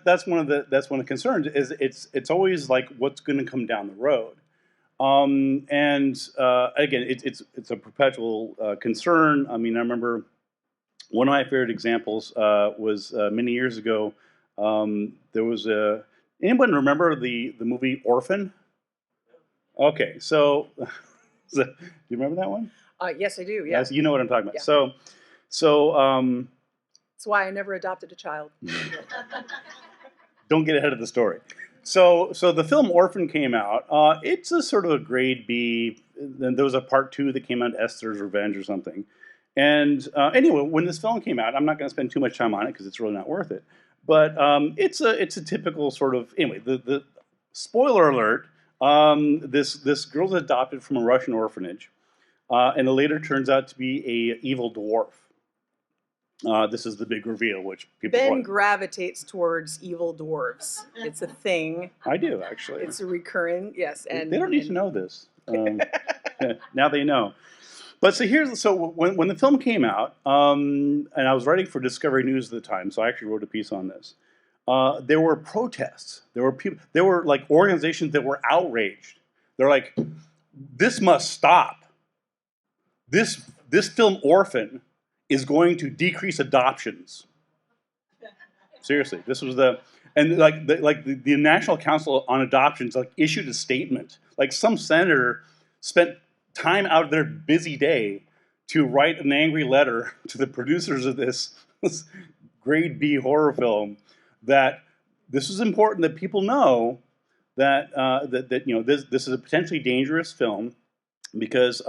that's one of the concerns is it's always like what's going to come down the road, again it's a perpetual concern. I mean, I remember one of my favorite examples was many years ago. There was anyone remember the movie Orphan? Okay, so do you remember that one? Yes, I do. Yeah. Yes, you know what I'm talking about. Yeah. So. That's why I never adopted a child. Don't get ahead of the story. So the film Orphan came out. It's a sort of a grade B. Then there was a part 2 that came out, Esther's Revenge or something. And anyway, when this film came out, I'm not going to spend too much time on it because it's really not worth it. But it's a typical sort of, anyway, the spoiler alert, this girl's adopted from a Russian orphanage. And it later turns out to be a evil dwarf. This is the big reveal, which people. Ben gravitates towards evil dwarves. It's a thing. I do, actually. It's a recurring, yes. And they don't need to know this. Now they know. But when the film came out, and I was writing for Discovery News at the time, so I actually wrote a piece on this. There were protests. There were people. There were like organizations that were outraged. They're like, "This must stop. This film Orphan is going to decrease adoptions." Seriously, this was the National Council on Adoptions issued a statement. Like some senator spent time out of their busy day to write an angry letter to the producers of this grade B horror film that this is important that people know that this is a potentially dangerous film because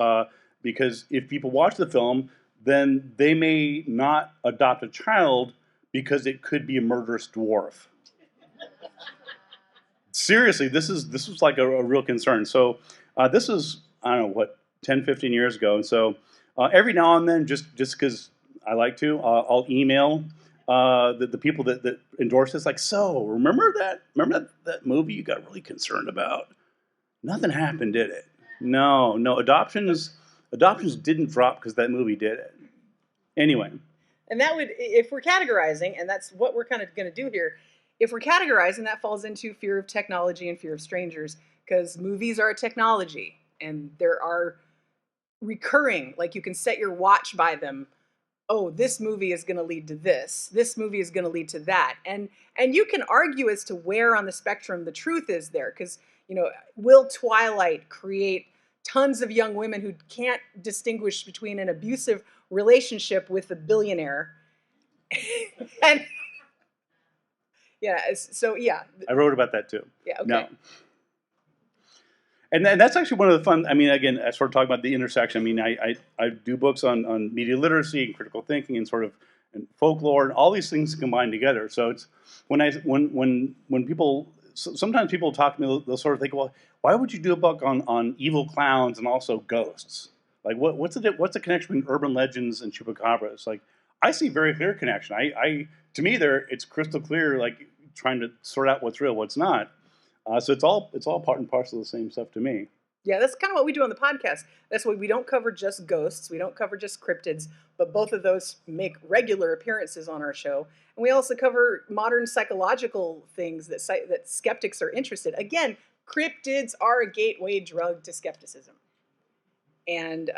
if people watch the film, then they may not adopt a child because it could be a murderous dwarf. Seriously, this was like a real concern. So this was, I don't know, what, 10, 15 years ago. And so every now and then, just because I like to, I'll email the people that endorse this, like, so remember that movie you got really concerned about? Nothing happened, did it? No, adoptions didn't drop because that movie did it. Anyway. And that would, if we're categorizing, and that's what we're kind of going to do here, if we're categorizing, that falls into fear of technology and fear of strangers, because movies are a technology, and there are recurring, like you can set your watch by them. Oh, this movie is going to lead to this. This movie is going to lead to that. And you can argue as to where on the spectrum the truth is there, because, will Twilight create tons of young women who can't distinguish between an abusive relationship with a billionaire and I wrote about that too. Yeah, okay. No. And that's actually one of the fun. I mean, again, I sort of talk about the intersection. I mean, I do books on media literacy and critical thinking and and folklore, and all these things combined together. So it's when people, sometimes people talk to me, they'll sort of think, well, why would you do a book on evil clowns and also ghosts? Like, what's the connection between urban legends and chupacabras? Like, I see very clear connection. To me, it's crystal clear. Like, trying to sort out what's real, what's not. So it's all part and parcel of the same stuff to me. Yeah, that's kind of what we do on the podcast. That's why we don't cover just ghosts. We don't cover just cryptids, but both of those make regular appearances on our show. And we also cover modern psychological things that skeptics are interested. Again, cryptids are a gateway drug to skepticism. And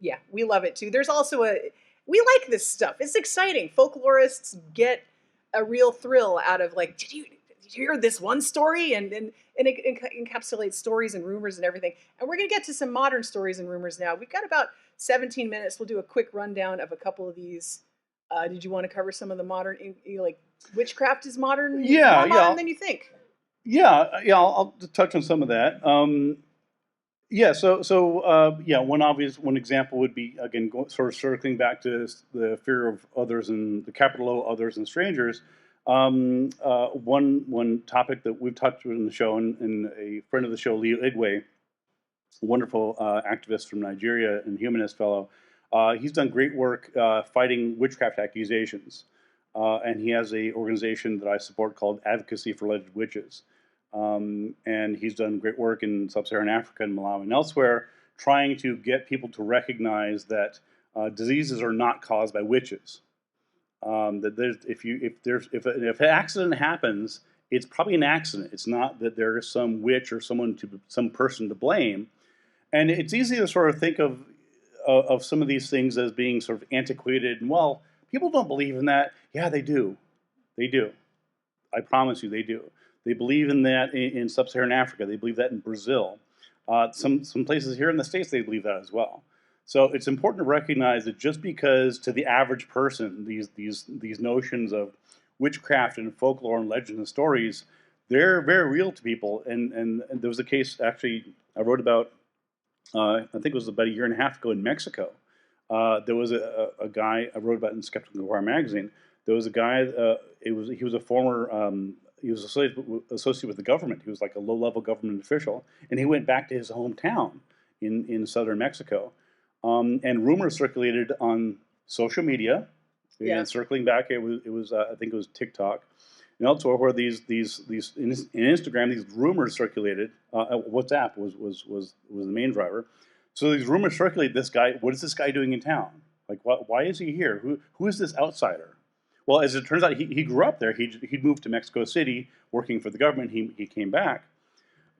yeah, we love it too. There's also we like this stuff. It's exciting. Folklorists get a real thrill out of, like, did you hear this one story? And it encapsulates stories and rumors and everything. And we're going to get to some modern stories and rumors now. We've got about 17 minutes. We'll do a quick rundown of a couple of these. Did you want to cover some of the modern, like, witchcraft is modern? Yeah, more modern than you think. Yeah, I'll touch on some of that. One example would be, again, sort of circling back to the fear of others and the capital O, others and strangers. One topic that we've touched on the show, and a friend of the show, Leo Igwe, a wonderful activist from Nigeria and humanist fellow, he's done great work fighting witchcraft accusations. And he has an organization that I support called Advocacy for Alleged Witches. And he's done great work in sub-Saharan Africa and Malawi and elsewhere, trying to get people to recognize that diseases are not caused by witches. That if an accident happens, it's probably an accident. It's not that there is some witch or some person to blame. And it's easy to sort of think of some of these things as being sort of antiquated. And, well, people don't believe in that. Yeah, they do. They do. I promise you, they do. They believe in that in sub-Saharan Africa. They believe that in Brazil. Some places here in the States, they believe that as well. So it's important to recognize that just because to the average person, these notions of witchcraft and folklore and legends and stories, they're very real to people. And there was a case, actually, I wrote about, I think it was about a year and a half ago in Mexico. There was a guy I wrote about in Skeptics magazine. There was a guy, he was a former, he was associated with the government. He was like a low-level government official. And he went back to his hometown in southern Mexico. And rumors circulated on social media. Yeah. And circling back, it was I think it was TikTok, and elsewhere where these in Instagram, these rumors circulated. WhatsApp was the main driver. So these rumors circulate. This guy, what is this guy doing in town? Like, why is he here? Who is this outsider? Well, as it turns out, he grew up there. He'd moved to Mexico City working for the government. He came back,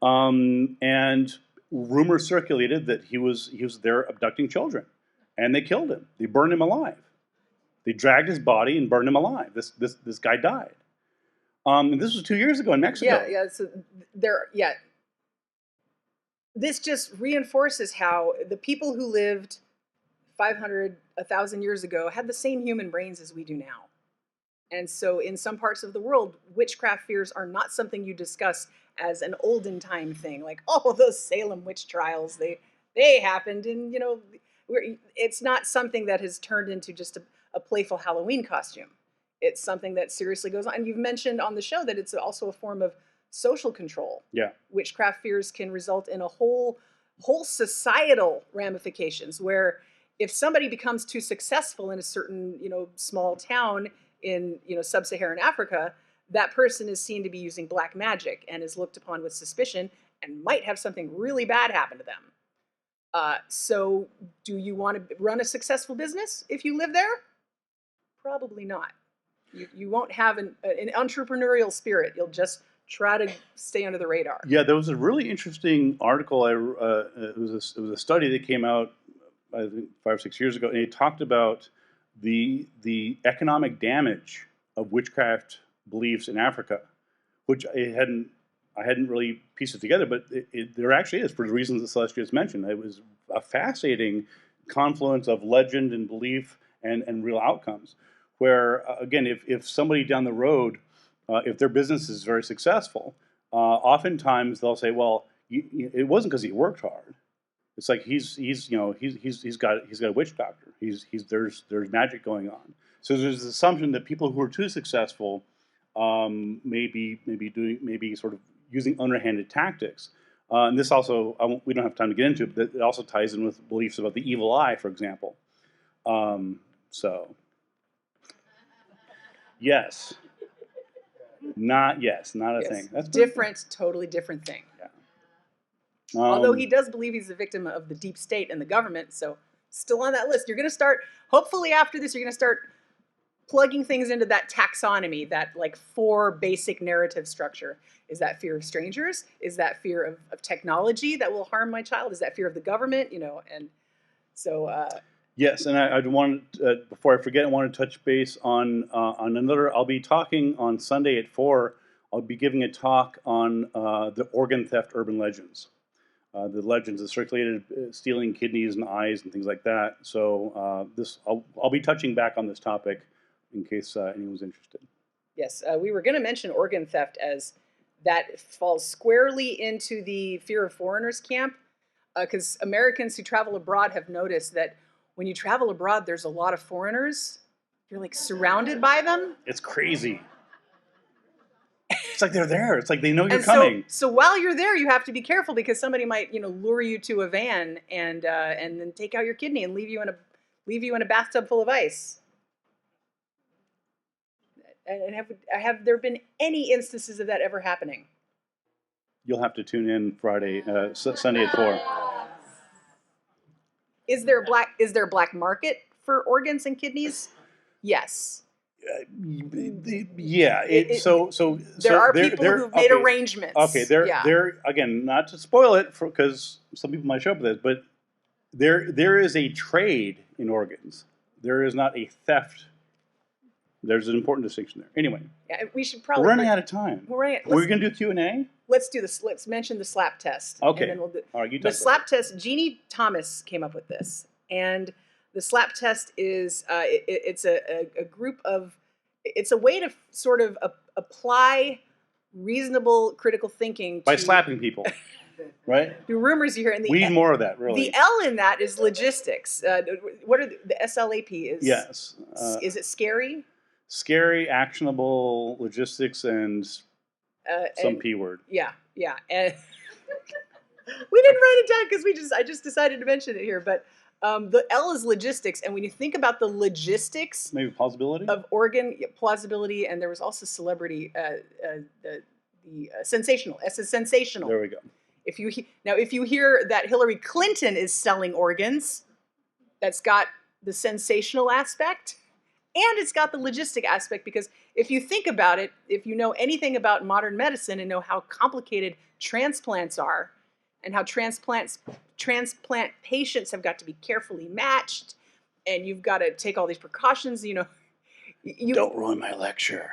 and rumors circulated that he was there abducting children, and they killed him. They burned him alive. They dragged his body and burned him alive. This guy died. And this was 2 years ago in Mexico. Yeah. So this just reinforces how the people who lived 500, 1,000 years ago had the same human brains as we do now. And so in some parts of the world, witchcraft fears are not something you discuss as an olden time thing, like, oh, those Salem witch trials, they happened, and it's not something that has turned into just a playful Halloween costume. It's something that seriously goes on. And you've mentioned on the show that it's also a form of social control. Yeah. Witchcraft fears can result in a whole societal ramifications, where if somebody becomes too successful in a certain, small town in, sub-Saharan Africa, that person is seen to be using black magic and is looked upon with suspicion and might have something really bad happen to them. So do you want to run a successful business if you live there? Probably not. You won't have an entrepreneurial spirit. You'll just try to stay under the radar. Yeah, there was a really interesting article. It was a study that came out, I think, 5 or 6 years ago, and it talked about the economic damage of witchcraft beliefs in Africa, which I hadn't really pieced it together, but there actually is, for the reasons that Celestia has mentioned. It was a fascinating confluence of legend and belief and real outcomes, where, again, if somebody down the road, if their business is very successful, oftentimes they'll say, well, it wasn't because he worked hard. It's like he's got a witch doctor. There's magic going on. So there's this assumption that people who are too successful may be sort of using underhanded tactics. And this also, we don't have time to get into it, but it also ties in with beliefs about the evil eye, for example. Yes. Not a thing. That's different, totally different thing. Yeah. Although he does believe he's a victim of the deep state and the government, so still on that list. You're going to start, hopefully after this, you're going to start plugging things into that taxonomy, that like 4 basic narrative structure. Is that fear of strangers? Is that fear of technology that will harm my child? Is that fear of the government? And so... Yes, and I want before I forget, I want to touch base on another. I'll be talking on Sunday at 4. I'll be giving a talk on the organ theft urban legends, the legends that circulated stealing kidneys and eyes and things like that. So I'll be touching back on this topic in case anyone's interested. Yes, we were going to mention organ theft as that falls squarely into the fear of foreigners camp, because Americans who travel abroad have noticed that when you travel abroad, there's a lot of foreigners. You're like surrounded by them. It's crazy. It's like they're there. It's like they know you're coming. So while you're there, you have to be careful because somebody might, lure you to a van and then take out your kidney and leave you in a bathtub full of ice. And have there been any instances of that ever happening? You'll have to tune in Sunday at 4. Is there a black market for organs and kidneys? Yes. Yeah. There are people who've made arrangements. Okay. They're again, not to spoil it because some people might show up with this, but there is a trade in organs. There is not a theft. There's an important distinction there. Anyway, yeah, we should probably. We're running out of time. We're going to do Q&A. Let's do this. Let's mention the slap test. Okay. And then we'll do all right. the slap test. Jeannie Thomas came up with this, and the slap test is it's a group of. It's a way to sort of apply reasonable critical thinking by slapping people, right? The rumors you hear. And we need more of that. Really. The L in that is logistics. What are the SLAP is? Yes. Is it scary? Scary, actionable, logistics, and some P word. Yeah. And we didn't write it down because I just decided to mention it here. But the L is logistics, and when you think about the logistics, maybe plausibility of organ plausibility, and there was also celebrity, the sensational. S is sensational. There we go. If you hear that Hillary Clinton is selling organs, that's got the sensational aspect. And it's got the logistic aspect because if you think about it, if you know anything about modern medicine and know how complicated transplants are and how transplant patients have got to be carefully matched and you've got to take all these precautions, you don't ruin my lecture.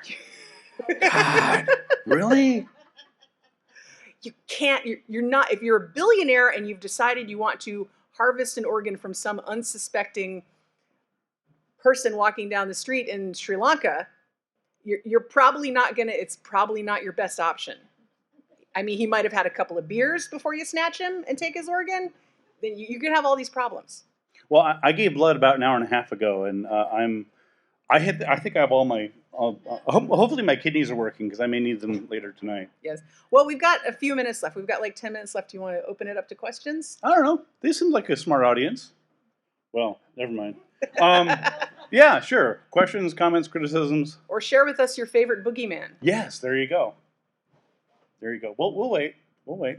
God, really? You can't, you're not, if you're a billionaire and you've decided you want to harvest an organ from some unsuspecting person walking down the street in Sri Lanka, you're probably not it's probably not your best option. I mean, he might have had a couple of beers before you snatch him and take his organ. Then you could have all these problems. Well, I gave blood about an hour and a half ago, and I think I have all my. Hopefully, my kidneys are working because I may need them later tonight. Yes. Well, we've got a few minutes left. We've got like 10 minutes left. Do you want to open it up to questions? I don't know. This seems like a smart audience. Well, never mind. Yeah, sure. Questions, comments, criticisms. Or share with us your favorite boogeyman. Yes, there you go. There you go. We'll wait. We'll wait.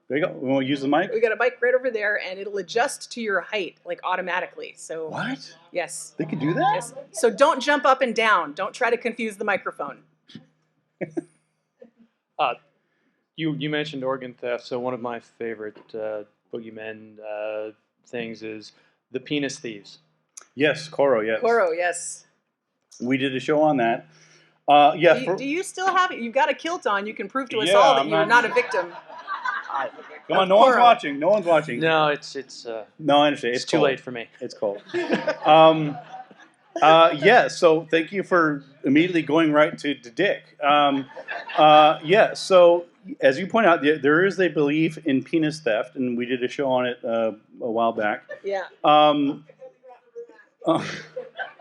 There you go. We want to use the mic? We got a mic right over there, and it'll adjust to your height, like automatically. So What? yes. They could do that? Yes. So don't jump up and down. Don't try to confuse the microphone. You mentioned organ theft, so one of my favorite boogeymen things is the penis thieves. Yes, Koro, yes. Koro, yes. We did a show on that. Yeah. Do you still have it? You've got a kilt on. You can prove to us Yeah, all that I'm you're not a victim. Come on, no one's watching. No one's watching. No, it's No, I understand. it's too late for me. It's cold. Yeah, so thank you for immediately going right to Dick. Yeah, so as you point out, there is a belief in penis theft, and we did a show on it a while back. Yeah.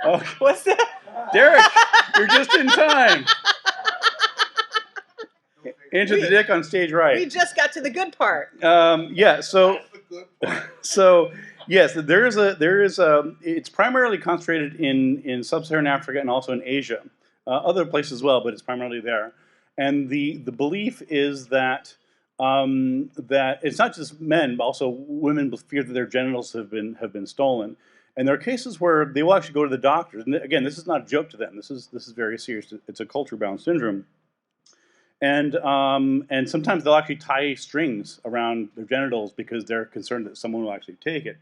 Okay. What's that? Derek, you're just in time. Into the Dick on stage right. We just got to the good part. Yeah, so yes, there is it's primarily concentrated in sub-Saharan Africa and also in Asia, other places as well, but it's primarily there. And the belief is that that it's not just men, but also women fear that their genitals have been stolen. And there are cases where they will actually go to the doctors. And again, this is not a joke to them. This is very serious. It's a culture-bound syndrome. And sometimes they'll actually tie strings around their genitals because they're concerned that someone will actually take it.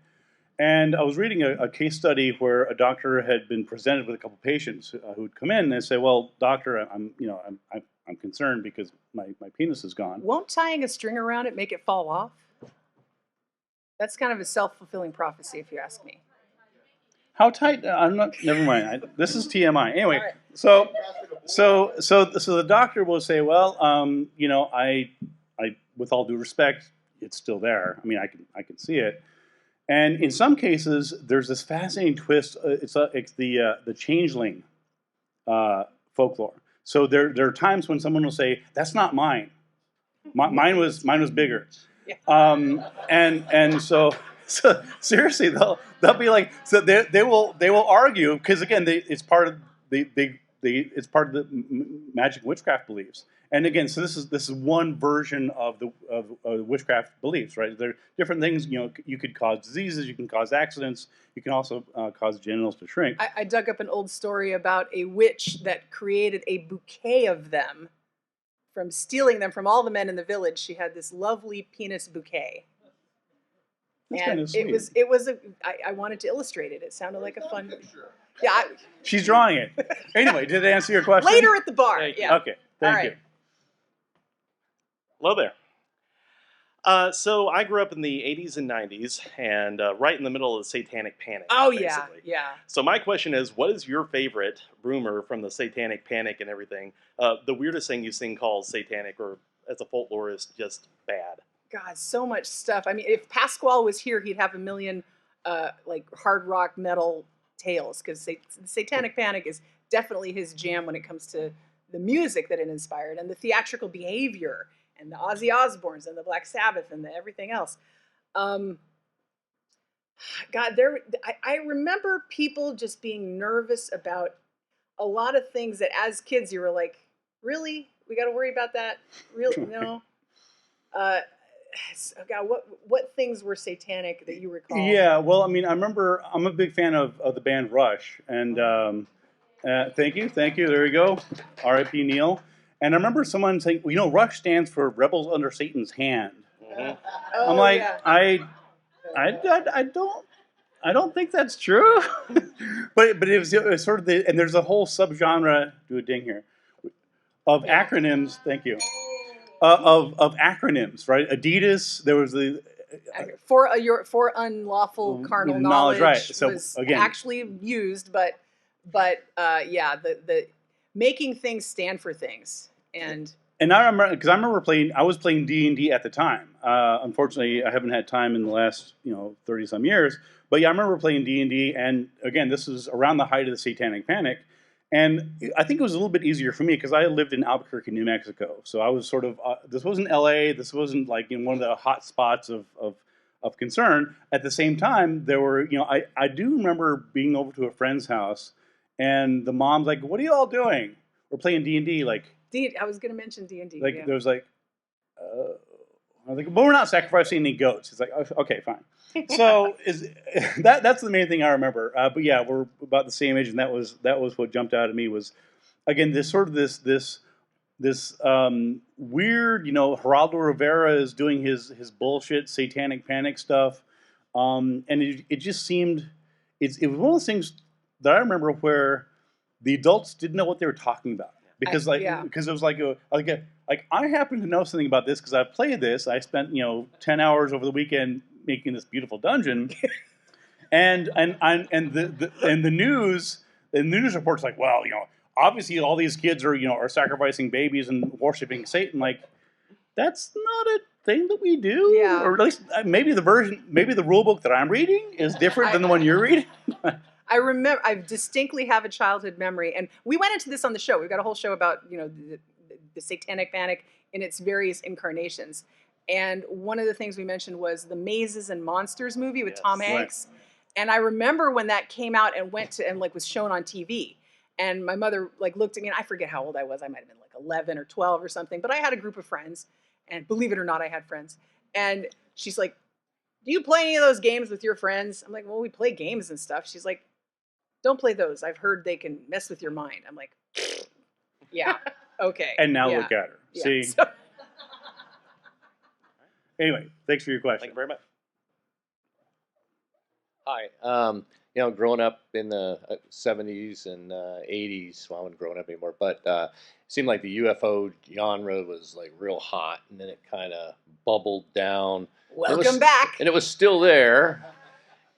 And I was reading a case study where a doctor had been presented with a couple patients who'd come in and say, "Well, doctor, I'm concerned because my penis is gone." Won't tying a string around it make it fall off? That's kind of a self-fulfilling prophecy, if you ask me. How tight? I'm not. Never mind. This is TMI. Anyway, All right. so the doctor will say, "Well, I, with all due respect, it's still there. I mean, I can see it." And in some cases, there's this fascinating twist. It's the changeling folklore. So there are times when someone will say, "That's not mine. Mine was bigger." Yeah. And so seriously, they'll be like, so they will argue because again, it's part of it's part of the magic witchcraft beliefs. And again, so this is one version of the witchcraft beliefs, right? There are different things. You could cause diseases, you can cause accidents, you can also cause genitals to shrink. I dug up an old story about a witch that created a bouquet of them from stealing them from all the men in the village. She had this lovely penis bouquet. That's And kind of sweet. it was I wanted to illustrate it. It sounded like a fun. Yeah. She's drawing it. Anyway, did it answer your question? Later at the bar. Thank you. Yeah. Okay, thank All you. right. Hello there. So I grew up in the 80s and 90s, and right in the middle of the Satanic Panic. Oh basically. yeah. So my question is, what is your favorite rumor from the Satanic Panic and everything? The weirdest thing you've seen called satanic or as a folklorist just bad? God, so much stuff. I mean, if Pasquale was here, he'd have a million like hard rock metal tales because the Satanic Panic is definitely his jam when it comes to the music that it inspired and the theatrical behavior and the Ozzy Osbournes and the Black Sabbath and the everything else. God, I remember people just being nervous about a lot of things that as kids you were like, really? We got to worry about that? Really? No. God, what things were satanic that you recall? Yeah, well, I mean, I remember I'm a big fan of the band Rush, and thank you, there you go, R.I.P. Neil. And I remember someone saying, well, Rush stands for Rebels Under Satan's Hand. Mm-hmm. Oh, I'm like, yeah. I don't think that's true, but it was sort of and there's a whole subgenre. Do a ding here of acronyms. Thank you. Of acronyms, right? Adidas. There was the for unlawful carnal knowledge, right? So was again, actually used, but yeah, the making things stand for things, and And I remember, because I was playing D&D at the time. Unfortunately, I haven't had time in the last 30 some years. But yeah, I remember playing D&D, and again, this was around the height of the Satanic Panic, and I think it was a little bit easier for me because I lived in Albuquerque, New Mexico. So I was sort of this wasn't LA, this wasn't like one of the hot spots of concern. At the same time, there were I do remember being over to a friend's house, and the mom's like, "What are you all doing?" We're playing D&D, like. I was going to mention D&D. Like yeah. there was like, I was like, but we're not sacrificing any goats. It's like, okay, fine. So that's the main thing I remember. But yeah, we're about the same age, and that was what jumped out at me was, again, this sort of this weird, Geraldo Rivera is doing his bullshit satanic panic stuff, and it just seemed it was one of those things that I remember where the adults didn't know what they were talking about. Because because it was like I happen to know something about this because I've played this. I spent 10 hours over the weekend making this beautiful dungeon, and the news reports like, well, obviously all these kids are sacrificing babies and worshiping Satan. Like, that's not a thing that we do. Yeah. Or at least maybe the rule book that I'm reading is different than the one you're reading. I remember, I distinctly have a childhood memory, and we went into this on the show. We've got a whole show about, the Satanic Panic in its various incarnations. And one of the things we mentioned was the Mazes and Monsters movie with Tom Hanks. Right. And I remember when that came out and was shown on TV. And my mother looked at me, and I forget how old I was. I might have been 11 or 12 or something. But I had a group of friends, and believe it or not, I had friends. And she's like, "Do you play any of those games with your friends?" I'm like, "Well, we play games and stuff." She's like, "Don't play those. I've heard they can mess with your mind." I'm like, "Yeah, okay." And now look at her. Yeah. See? So, anyway, thanks for your question. Thank you very much. Hi. Growing up in the 70s and 80s, well, I wasn't growing up anymore, but it seemed like the UFO genre was real hot, and then it kind of bubbled down. welcome back. And it was still there.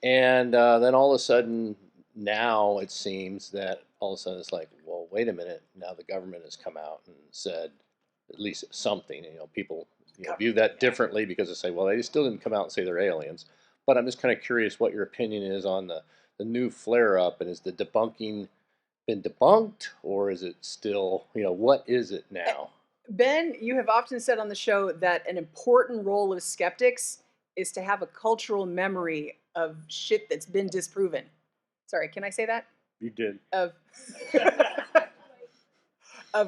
And then all of a sudden, now it seems that all of a sudden it's like, well, wait a minute. Now the government has come out and said at least something. People view that differently because they say, well, they still didn't come out and say they're aliens. But I'm just kind of curious what your opinion is on the new flare-up, and is the debunking been debunked, or is it still, what is it now? Ben, you have often said on the show that an important role of skeptics is to have a cultural memory of shit that's been disproven. Sorry, can I say that? You did. Of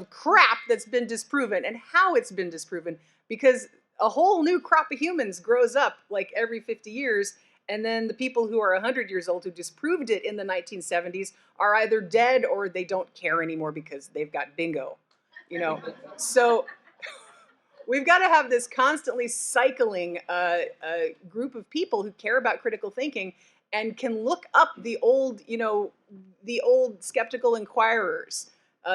crap that's been disproven and how it's been disproven, because a whole new crop of humans grows up every 50 years, and then the people who are 100 years old who disproved it in the 1970s are either dead or they don't care anymore because they've got bingo, So we've got to have this constantly cycling group of people who care about critical thinking and can look up the old skeptical inquirers,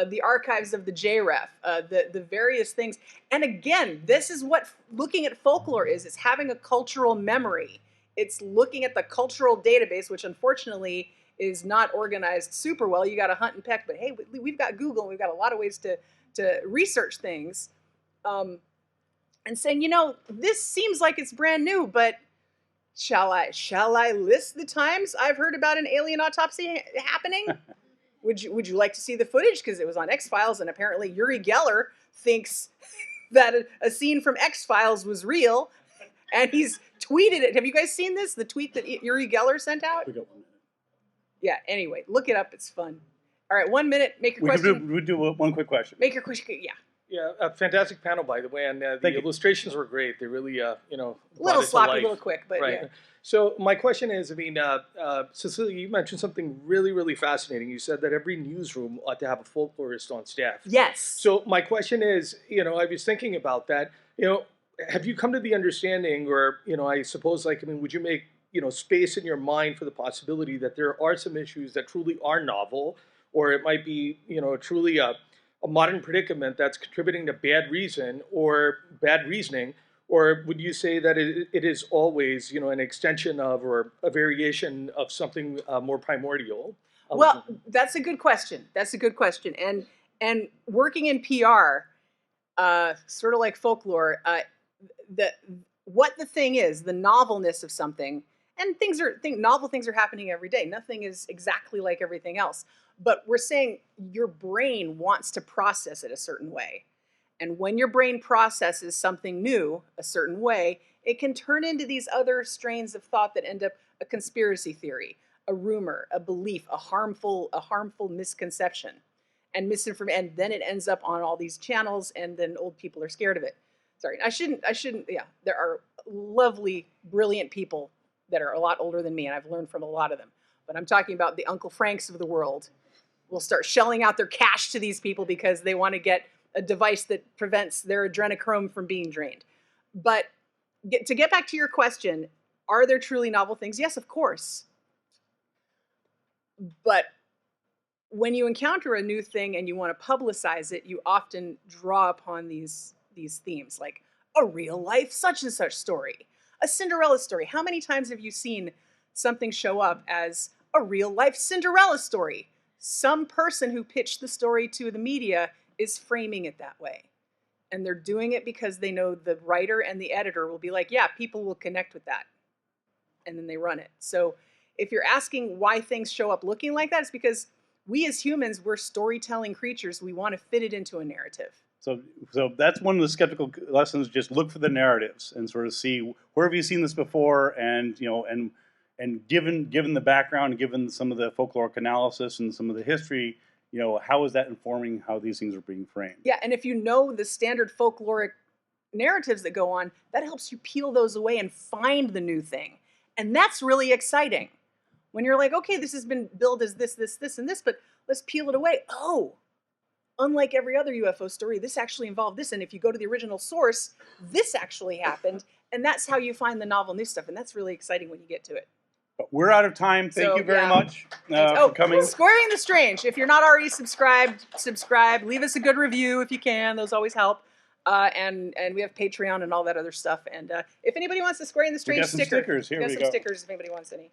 the archives of the JREF, the various things. And again, this is what looking at folklore is. It's having a cultural memory. It's looking at the cultural database, which unfortunately is not organized super well. You got to hunt and peck, but hey, we've got Google, and we've got a lot of ways to research things. And saying, this seems like it's brand new, but shall I list the times I've heard about an alien autopsy happening? Would you like to see the footage? Because it was on X-Files, and apparently Uri Geller thinks that a scene from X-Files was real, and he's tweeted it. Have you guys seen this? The tweet that Uri Geller sent out? We got 1 minute. Yeah, anyway, look it up. It's fun. All right, 1 minute. Make your question. We do one quick question. Make your question. Yeah. Yeah, a fantastic panel, by the way, and the illustrations were great. They really, a little sloppy, a little quick, but right. Yeah. So my question is, Cecilia, you mentioned something really, really fascinating. You said that every newsroom ought to have a folklorist on staff. Yes. So my question is, I was thinking about that. Have you come to the understanding, or I suppose, would you make space in your mind for the possibility that there are some issues that truly are novel, or it might be truly a modern predicament that's contributing to bad reason or bad reasoning? Or would you say that it is always, an extension of or a variation of something more primordial? Well, that's a good question. And working in PR, sort of like folklore. What the thing is, the novelness of something, and novel things are happening every day. Nothing is exactly like everything else. But we're saying your brain wants to process it a certain way. And when your brain processes something new a certain way, it can turn into these other strains of thought that end up a conspiracy theory, a rumor, a belief, a harmful misconception and misinformation. And then it ends up on all these channels, and then old people are scared of it. Sorry, I shouldn't, yeah. There are lovely, brilliant people that are a lot older than me, and I've learned from a lot of them. But I'm talking about the Uncle Franks of the world will start shelling out their cash to these people because they want to get a device that prevents their adrenochrome from being drained. But to get back to your question, are there truly novel things? Yes, of course. But when you encounter a new thing and you want to publicize it, you often draw upon these themes, like a real life such and such story, a Cinderella story. How many times have you seen something show up as a real life Cinderella story? Some person who pitched the story to the media is framing it that way. And they're doing it because they know the writer and the editor will be like, yeah, people will connect with that. And then they run it. So if you're asking why things show up looking like that, it's because we as humans, we're storytelling creatures. We want to fit it into a narrative. So that's one of the skeptical lessons. Just look for the narratives and sort of see where have you seen this before, and and given the background, given some of the folkloric analysis and some of the history, how is that informing how these things are being framed? Yeah, and if you know the standard folkloric narratives that go on, that helps you peel those away and find the new thing, and that's really exciting. When you're like, okay, this has been billed as this, and this, but let's peel it away. Oh, unlike every other UFO story, this actually involved this. And if you go to the original source, this actually happened. And that's how you find the novel new stuff. And that's really exciting when you get to it. But we're out of time. Thank you very much for coming. Squaring the Strange. If you're not already subscribed, subscribe. Leave us a good review if you can. Those always help. And we have Patreon and all that other stuff. And if anybody wants a Squaring the Strange stickers. Here we go. Stickers if anybody wants any.